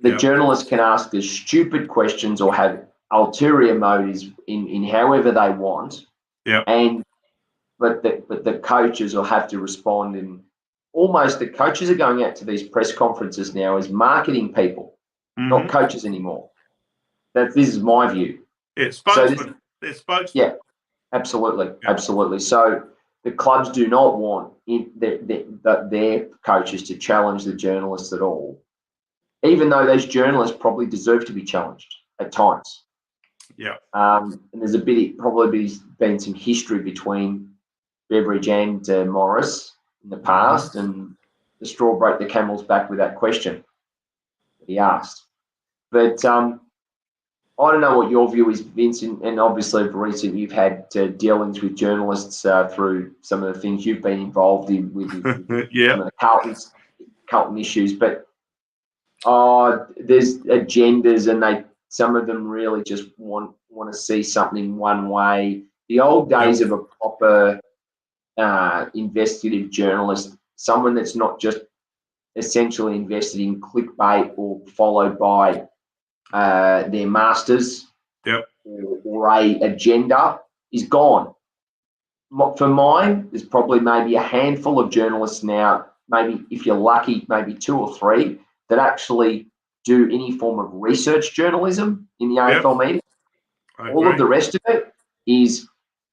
the journalists can ask the stupid questions or have ulterior motives in however they want. Yeah. But the coaches will have to respond in almost. The coaches are going out to these press conferences now as marketing people, not coaches anymore. This is my view. Yeah, spokesmen. They're spokesmen. Yeah, absolutely. So the clubs do not want their coaches to challenge the journalists at all, even though those journalists probably deserve to be challenged at times. Yeah. And there's probably been some history between Beveridge and Morris in the past, and the straw broke the camel's back with that question that he asked. But I don't know what your view is, Vincent, and obviously for recent you've had dealings with journalists through some of the things you've been involved in with some of the Carlton issues. But there's agendas, and some of them really just want to see something one way. The old days of a proper investigative journalist, someone that's not just essentially invested in clickbait or followed by their masters or a agenda, is gone. For mine, there's probably maybe a handful of journalists now, maybe if you're lucky, maybe 2 or 3 that actually do any form of research journalism in the AFL media. All of the rest of it is,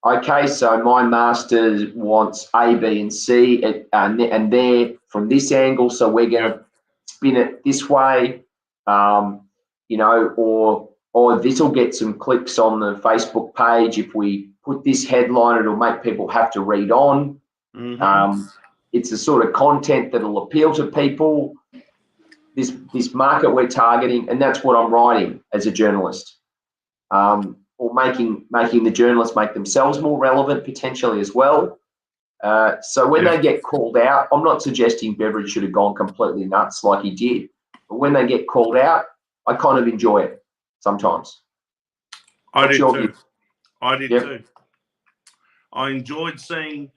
okay, so my master wants A, B, and C, and they're from this angle, so we're going to spin it this way, you know, or this will get some clicks on the Facebook page. If we put this headline, it'll make people have to read on. It's the sort of content that'll appeal to people. This market we're targeting, and that's what I'm writing as a journalist, or making the journalists make themselves more relevant potentially as well. So when they get called out, I'm not suggesting Beveridge should have gone completely nuts like he did, but when they get called out, I kind of enjoy it sometimes. I did too. I did too. I enjoyed seeing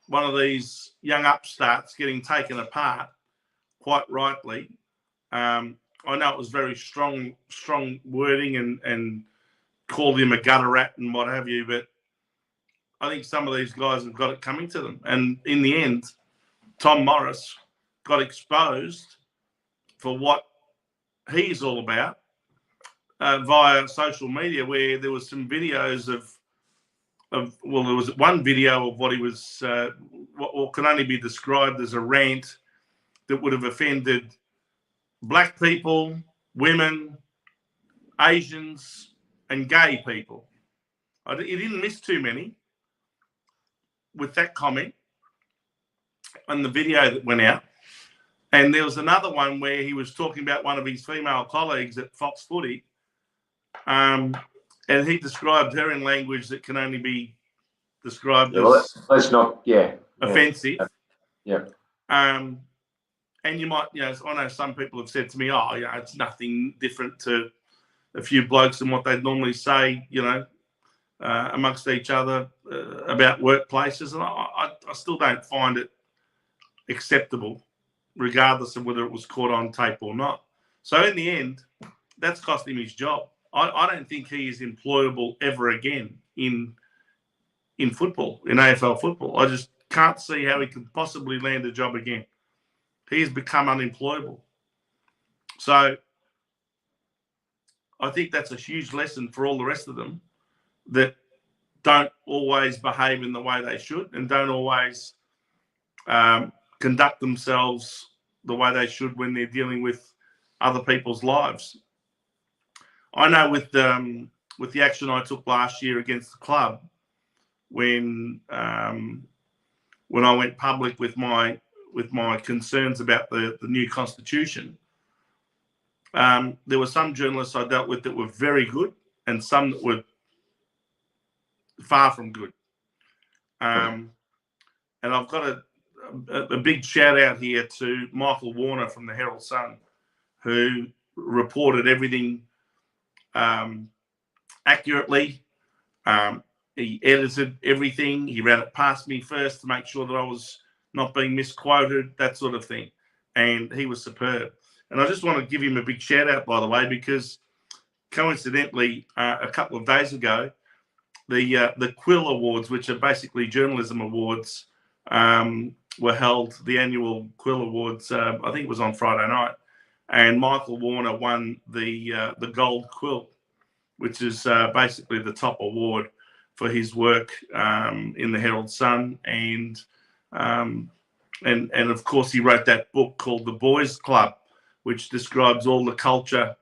one of these young upstarts getting taken apart, quite rightly. I know it was very strong wording and called him a gutter rat and what have you, but I think some of these guys have got it coming to them. And in the end, Tom Morris got exposed for what he's all about via social media, where there was some videos of well, there was one video of what he was, what can only be described as a rant that would have offended black people, women, Asians, and gay people. He didn't miss too many with that comment on the video that went out. And there was another one where he was talking about one of his female colleagues at Fox Footy, and he described her in language that can only be described as offensive. And you might, you know, I know some people have said to me, oh, yeah, it's nothing different to a few blokes and what they'd normally say, you know, amongst each other about workplaces. And I still don't find it acceptable, regardless of whether it was caught on tape or not. So in the end, that's cost him his job. I don't think he is employable ever again in football, in AFL football. I just can't see how he could possibly land a job again. He's become unemployable. So I think that's a huge lesson for all the rest of them that don't always behave in the way they should and don't always conduct themselves the way they should when they're dealing with other people's lives. I know with the action I took last year against the club, when I went public with my concerns about the new constitution, there were some journalists I dealt with that were very good and some that were far from good. And I've got a big shout out here to Michael Warner from the Herald Sun, who reported everything accurately. He edited everything. He ran it past me first to make sure that I was not being misquoted, that sort of thing. And he was superb. And I just want to give him a big shout out, by the way, because coincidentally, a couple of days ago, the Quill Awards, which are basically journalism awards, were held. The annual Quill Awards, I think it was on Friday night, and Michael Warner won the Gold Quill, which is basically the top award for his work in the Herald Sun, and of course he wrote that book called The Boys Club, which describes all the culture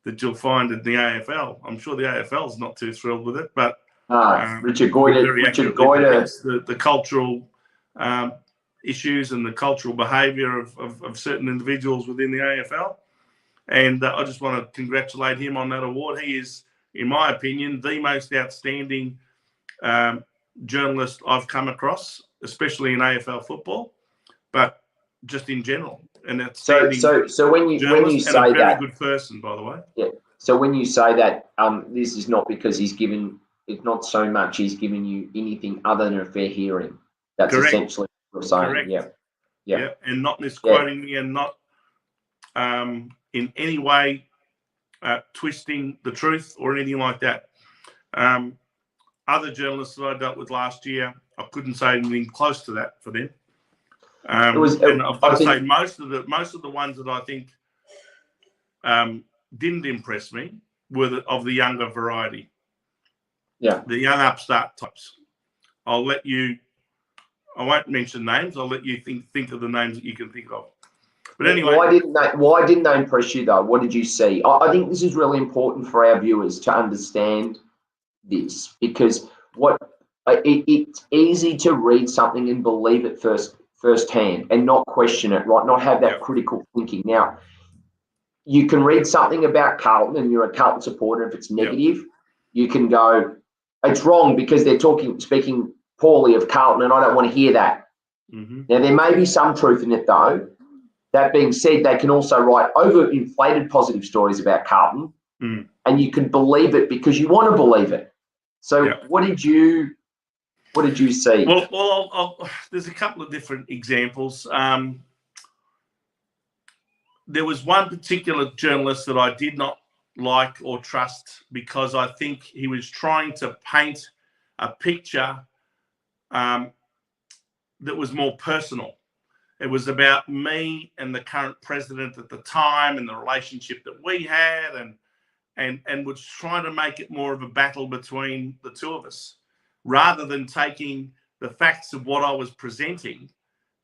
that you'll find in the AFL. I'm sure the AFL is not too thrilled with it, but Richard Goyder, the cultural issues and the cultural behaviour of certain individuals within the AFL. And I just want to congratulate him on that award. He is, in my opinion, the most outstanding journalist I've come across, especially in AFL football, but just in general. And it's so when you say a very that, good person, by the way. Yeah. So when you say that, this is not because it's not so much he's given you anything other than a fair hearing. That's Correct. essentially what you're saying. Correct. Yeah. Yeah. Yeah. And not misquoting me, and not in any way twisting the truth or anything like that. Other journalists that I dealt with last year, I couldn't say anything close to that for them. And I've got to say, most of the ones that I think didn't impress me were of the younger variety. Yeah. The young upstart types. I won't mention names. I'll let you think of the names that you can think of. But anyway, why didn't they impress you though? What did you see? I think this is really important for our viewers to understand this, because it's easy to read something and believe it firsthand and not question it, right? Not have that critical thinking. Now, you can read something about Carlton and you're a Carlton supporter. If it's negative, you can go, it's wrong because they're speaking poorly of Carlton, and I don't want to hear that. Mm-hmm. Now, there may be some truth in it though. That being said, they can also write overinflated positive stories about Carlton, and you can believe it because you want to believe it. So, what did you see? Well, there's a couple of different examples. There was one particular journalist that I did not like or trust because I think he was trying to paint a picture that was more personal. It was about me and the current president at the time and the relationship that we had, and was trying to make it more of a battle between the two of us, rather than taking the facts of what I was presenting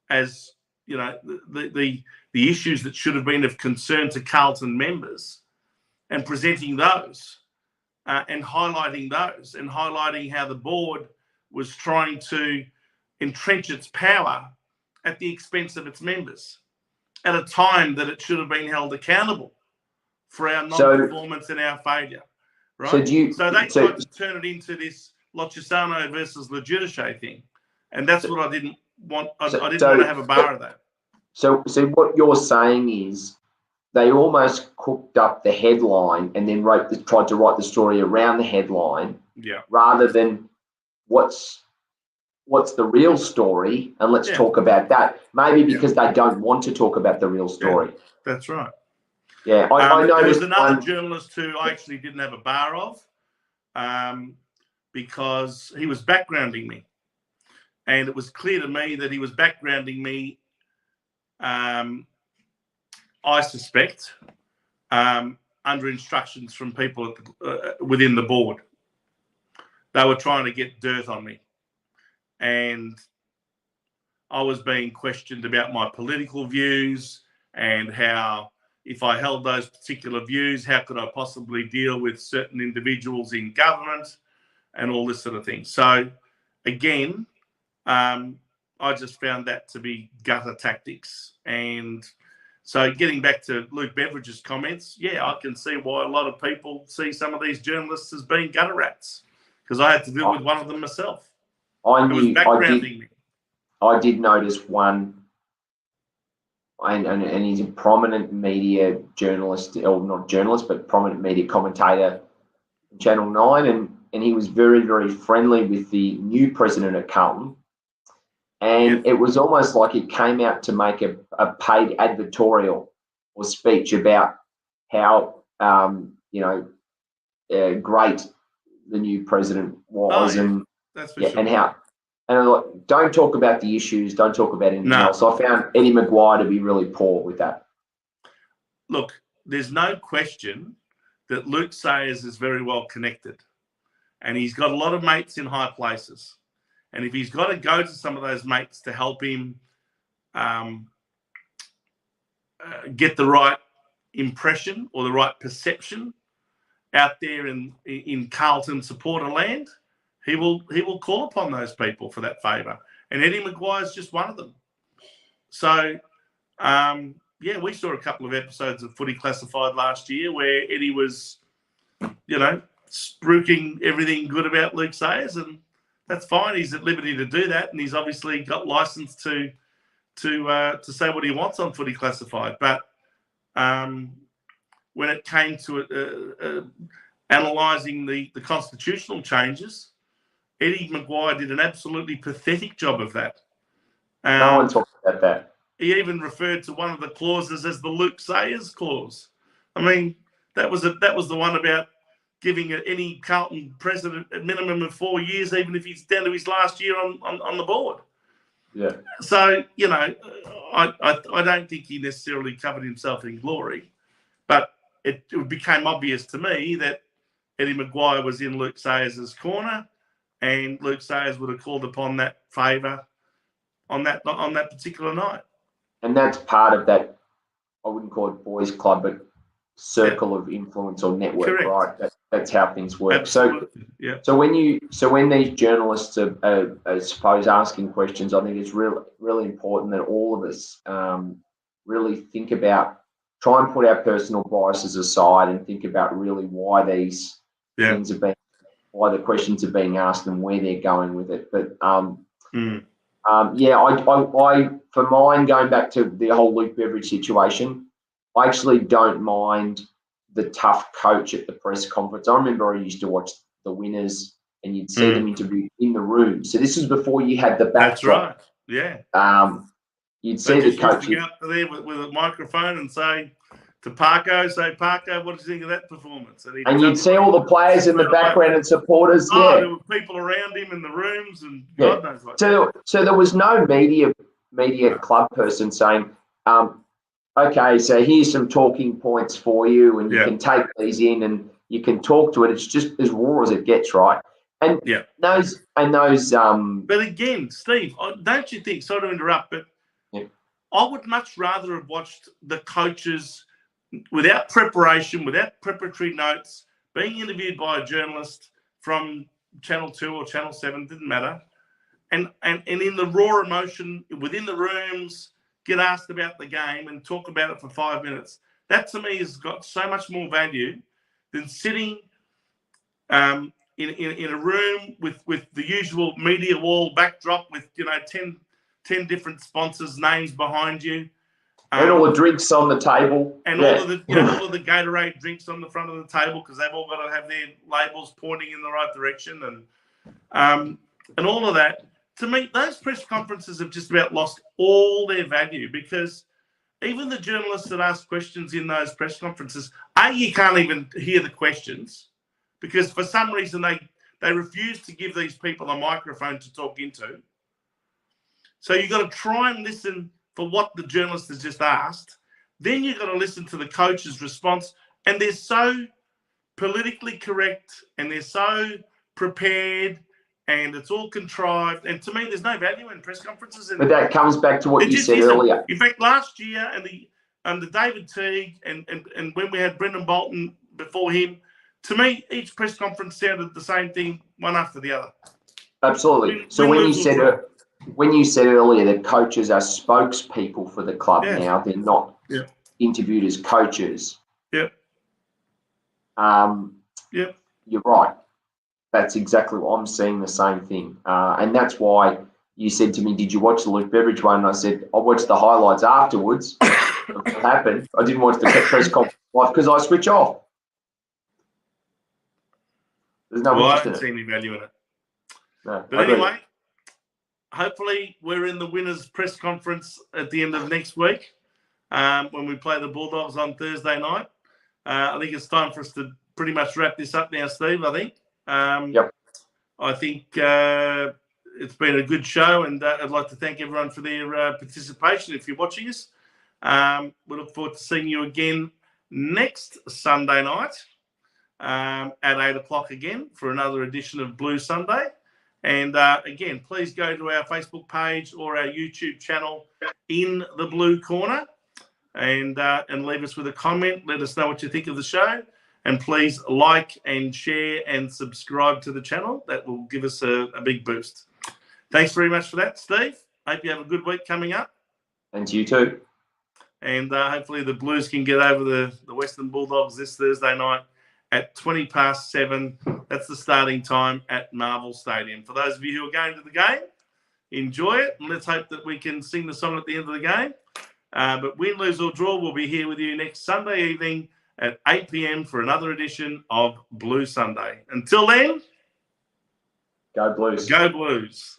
as, you know, the issues that should have been of concern to Carlton members, and presenting those and highlighting those, and highlighting how the board was trying to entrench its power at the expense of its members at a time that it should have been held accountable for our non-performance and our failure, right? So they tried to turn it into this Loccisano versus Le Giudice thing, and that's what I didn't want. I didn't want to have a bar of that. So what you're saying is they almost cooked up the headline and then tried to write the story around the headline, rather than what's the real story, and let's talk about that. Maybe because they don't want to talk about the real story. That's right. Yeah, I noticed. There was another journalist who I actually didn't have a bar of, because he was backgrounding me, and it was clear to me that he was backgrounding me, I suspect, under instructions from people within the board. They were trying to get dirt on me, and I was being questioned about my political views, and how, if I held those particular views, how could I possibly deal with certain individuals in government and all this sort of thing. So again, I just found that to be gutter tactics. And so getting back to Luke Beveridge's comments, I can see why a lot of people see some of these journalists as being gutter rats, because I had to deal with one of them myself. I did notice one, and he's a prominent media journalist, or not journalist, but prominent media commentator, Channel 9, and he was very, very friendly with the new president at Carlton. And it was almost like he came out to make a paid advertorial or speech about how, great the new president was. And that's for sure. And I'm like, don't talk about the issues, don't talk about anything else. I found Eddie Maguire to be really poor with that. Look, there's no question that Luke Sayers is very well connected, and he's got a lot of mates in high places. And if he's got to go to some of those mates to help him get the right impression or the right perception out there in Carlton supporter land, he will call upon those people for that favour. And Eddie Maguire is just one of them. So, we saw a couple of episodes of Footy Classified last year where Eddie was, spruiking everything good about Luke Sayers, and that's fine. He's at liberty to do that, and he's obviously got license to say what he wants on Footy Classified. But when it came to analysing the constitutional changes, Eddie Maguire did an absolutely pathetic job of that. No one talked about that. He even referred to one of the clauses as the Luke Sayers clause. I mean, that was the one about giving any Carlton president a minimum of 4 years, even if he's down to his last year on the board. Yeah. So, you know, I don't think he necessarily covered himself in glory, but it became obvious to me that Eddie Maguire was in Luke Sayers' corner, and Luke Sayers would have called upon that favour on that particular night. And that's part of that, I wouldn't call it boys club, but circle of influence or network, Correct. right? That's how things work. Absolutely. So when these journalists are, I suppose, asking questions, I think it's really important that all of us really think about, try and put our personal biases aside and think about really why these things are being, why the questions are being asked and where they're going with it. But I for mine, going back to the whole Luke Beveridge situation, I actually don't mind the tough coach at the press conference. I remember I used to watch the winners, and you'd see them interviewed in the room. So this is before you had the backdrop. That's right. Yeah. You'd see the coach. Used to go up there with a microphone and say to Parko, "Parko, what did you think of that performance?" And you'd see all the players in the background and supporters. There were people around him in the rooms, and God knows what. So there was no media club person saying, okay, so here's some talking points for you, and you can take these in and you can talk to it. It's just as raw as it gets, right? And those. But again, Steve, don't you think? Sorry to interrupt, but I would much rather have watched the coaches without preparation, without preparatory notes, being interviewed by a journalist from Channel 2 or Channel 7, didn't matter, and in the raw emotion within the rooms, get asked about the game and talk about it for 5 minutes. That to me has got so much more value than sitting in a room with the usual media wall backdrop with 10 different sponsors' names behind you. And all the drinks on the table. And all of the Gatorade drinks on the front of the table, because they've all got to have their labels pointing in the right direction, and all of that. To me, those press conferences have just about lost all their value, because even the journalists that ask questions in those press conferences, you can't even hear the questions, because for some reason they refuse to give these people a microphone to talk into. So you've got to try and listen for what the journalist has just asked. Then you've got to listen to the coach's response. And they're so politically correct, and they're so prepared, and it's all contrived. And to me, there's no value in press conferences. But that comes back to what you said earlier. In fact, last year and the David Teague and when we had Brendan Bolton before him, to me, each press conference sounded the same thing, one after the other. Absolutely. So when you said earlier that coaches are spokespeople for the club now, they're not interviewed as coaches. Yep. You're right. That's exactly what I'm seeing, the same thing. And that's why you said to me, did you watch the Luke Beveridge one? And I said, I watched the highlights afterwards of what happened. I didn't watch the press conference live because I switch off. There's no interest in it. I don't see any value in it. No, but anyway, hopefully we're in the winners' press conference at the end of next week when we play the Bulldogs on Thursday night. I think it's time for us to pretty much wrap this up now, Steve, I think. I think it's been a good show, and I'd like to thank everyone for their participation. If you're watching us, we look forward to seeing you again next Sunday night at 8 o'clock again for another edition of Blue Sunday. And again, please go to our Facebook page or our YouTube channel in the Blue Corner and leave us with a comment. Let us know what you think of the show. And please like and share and subscribe to the channel. That will give us a big boost. Thanks very much for that, Steve. Hope you have a good week coming up. And you too. And hopefully the Blues can get over the Western Bulldogs this Thursday night at 7:20. That's the starting time at Marvel Stadium. For those of you who are going to the game, enjoy it. And let's hope that we can sing the song at the end of the game. But win, lose or draw, we'll be here with you next Sunday evening at 8 p.m. for another edition of Blue Sunday. Until then, Go Blues. Go Blues.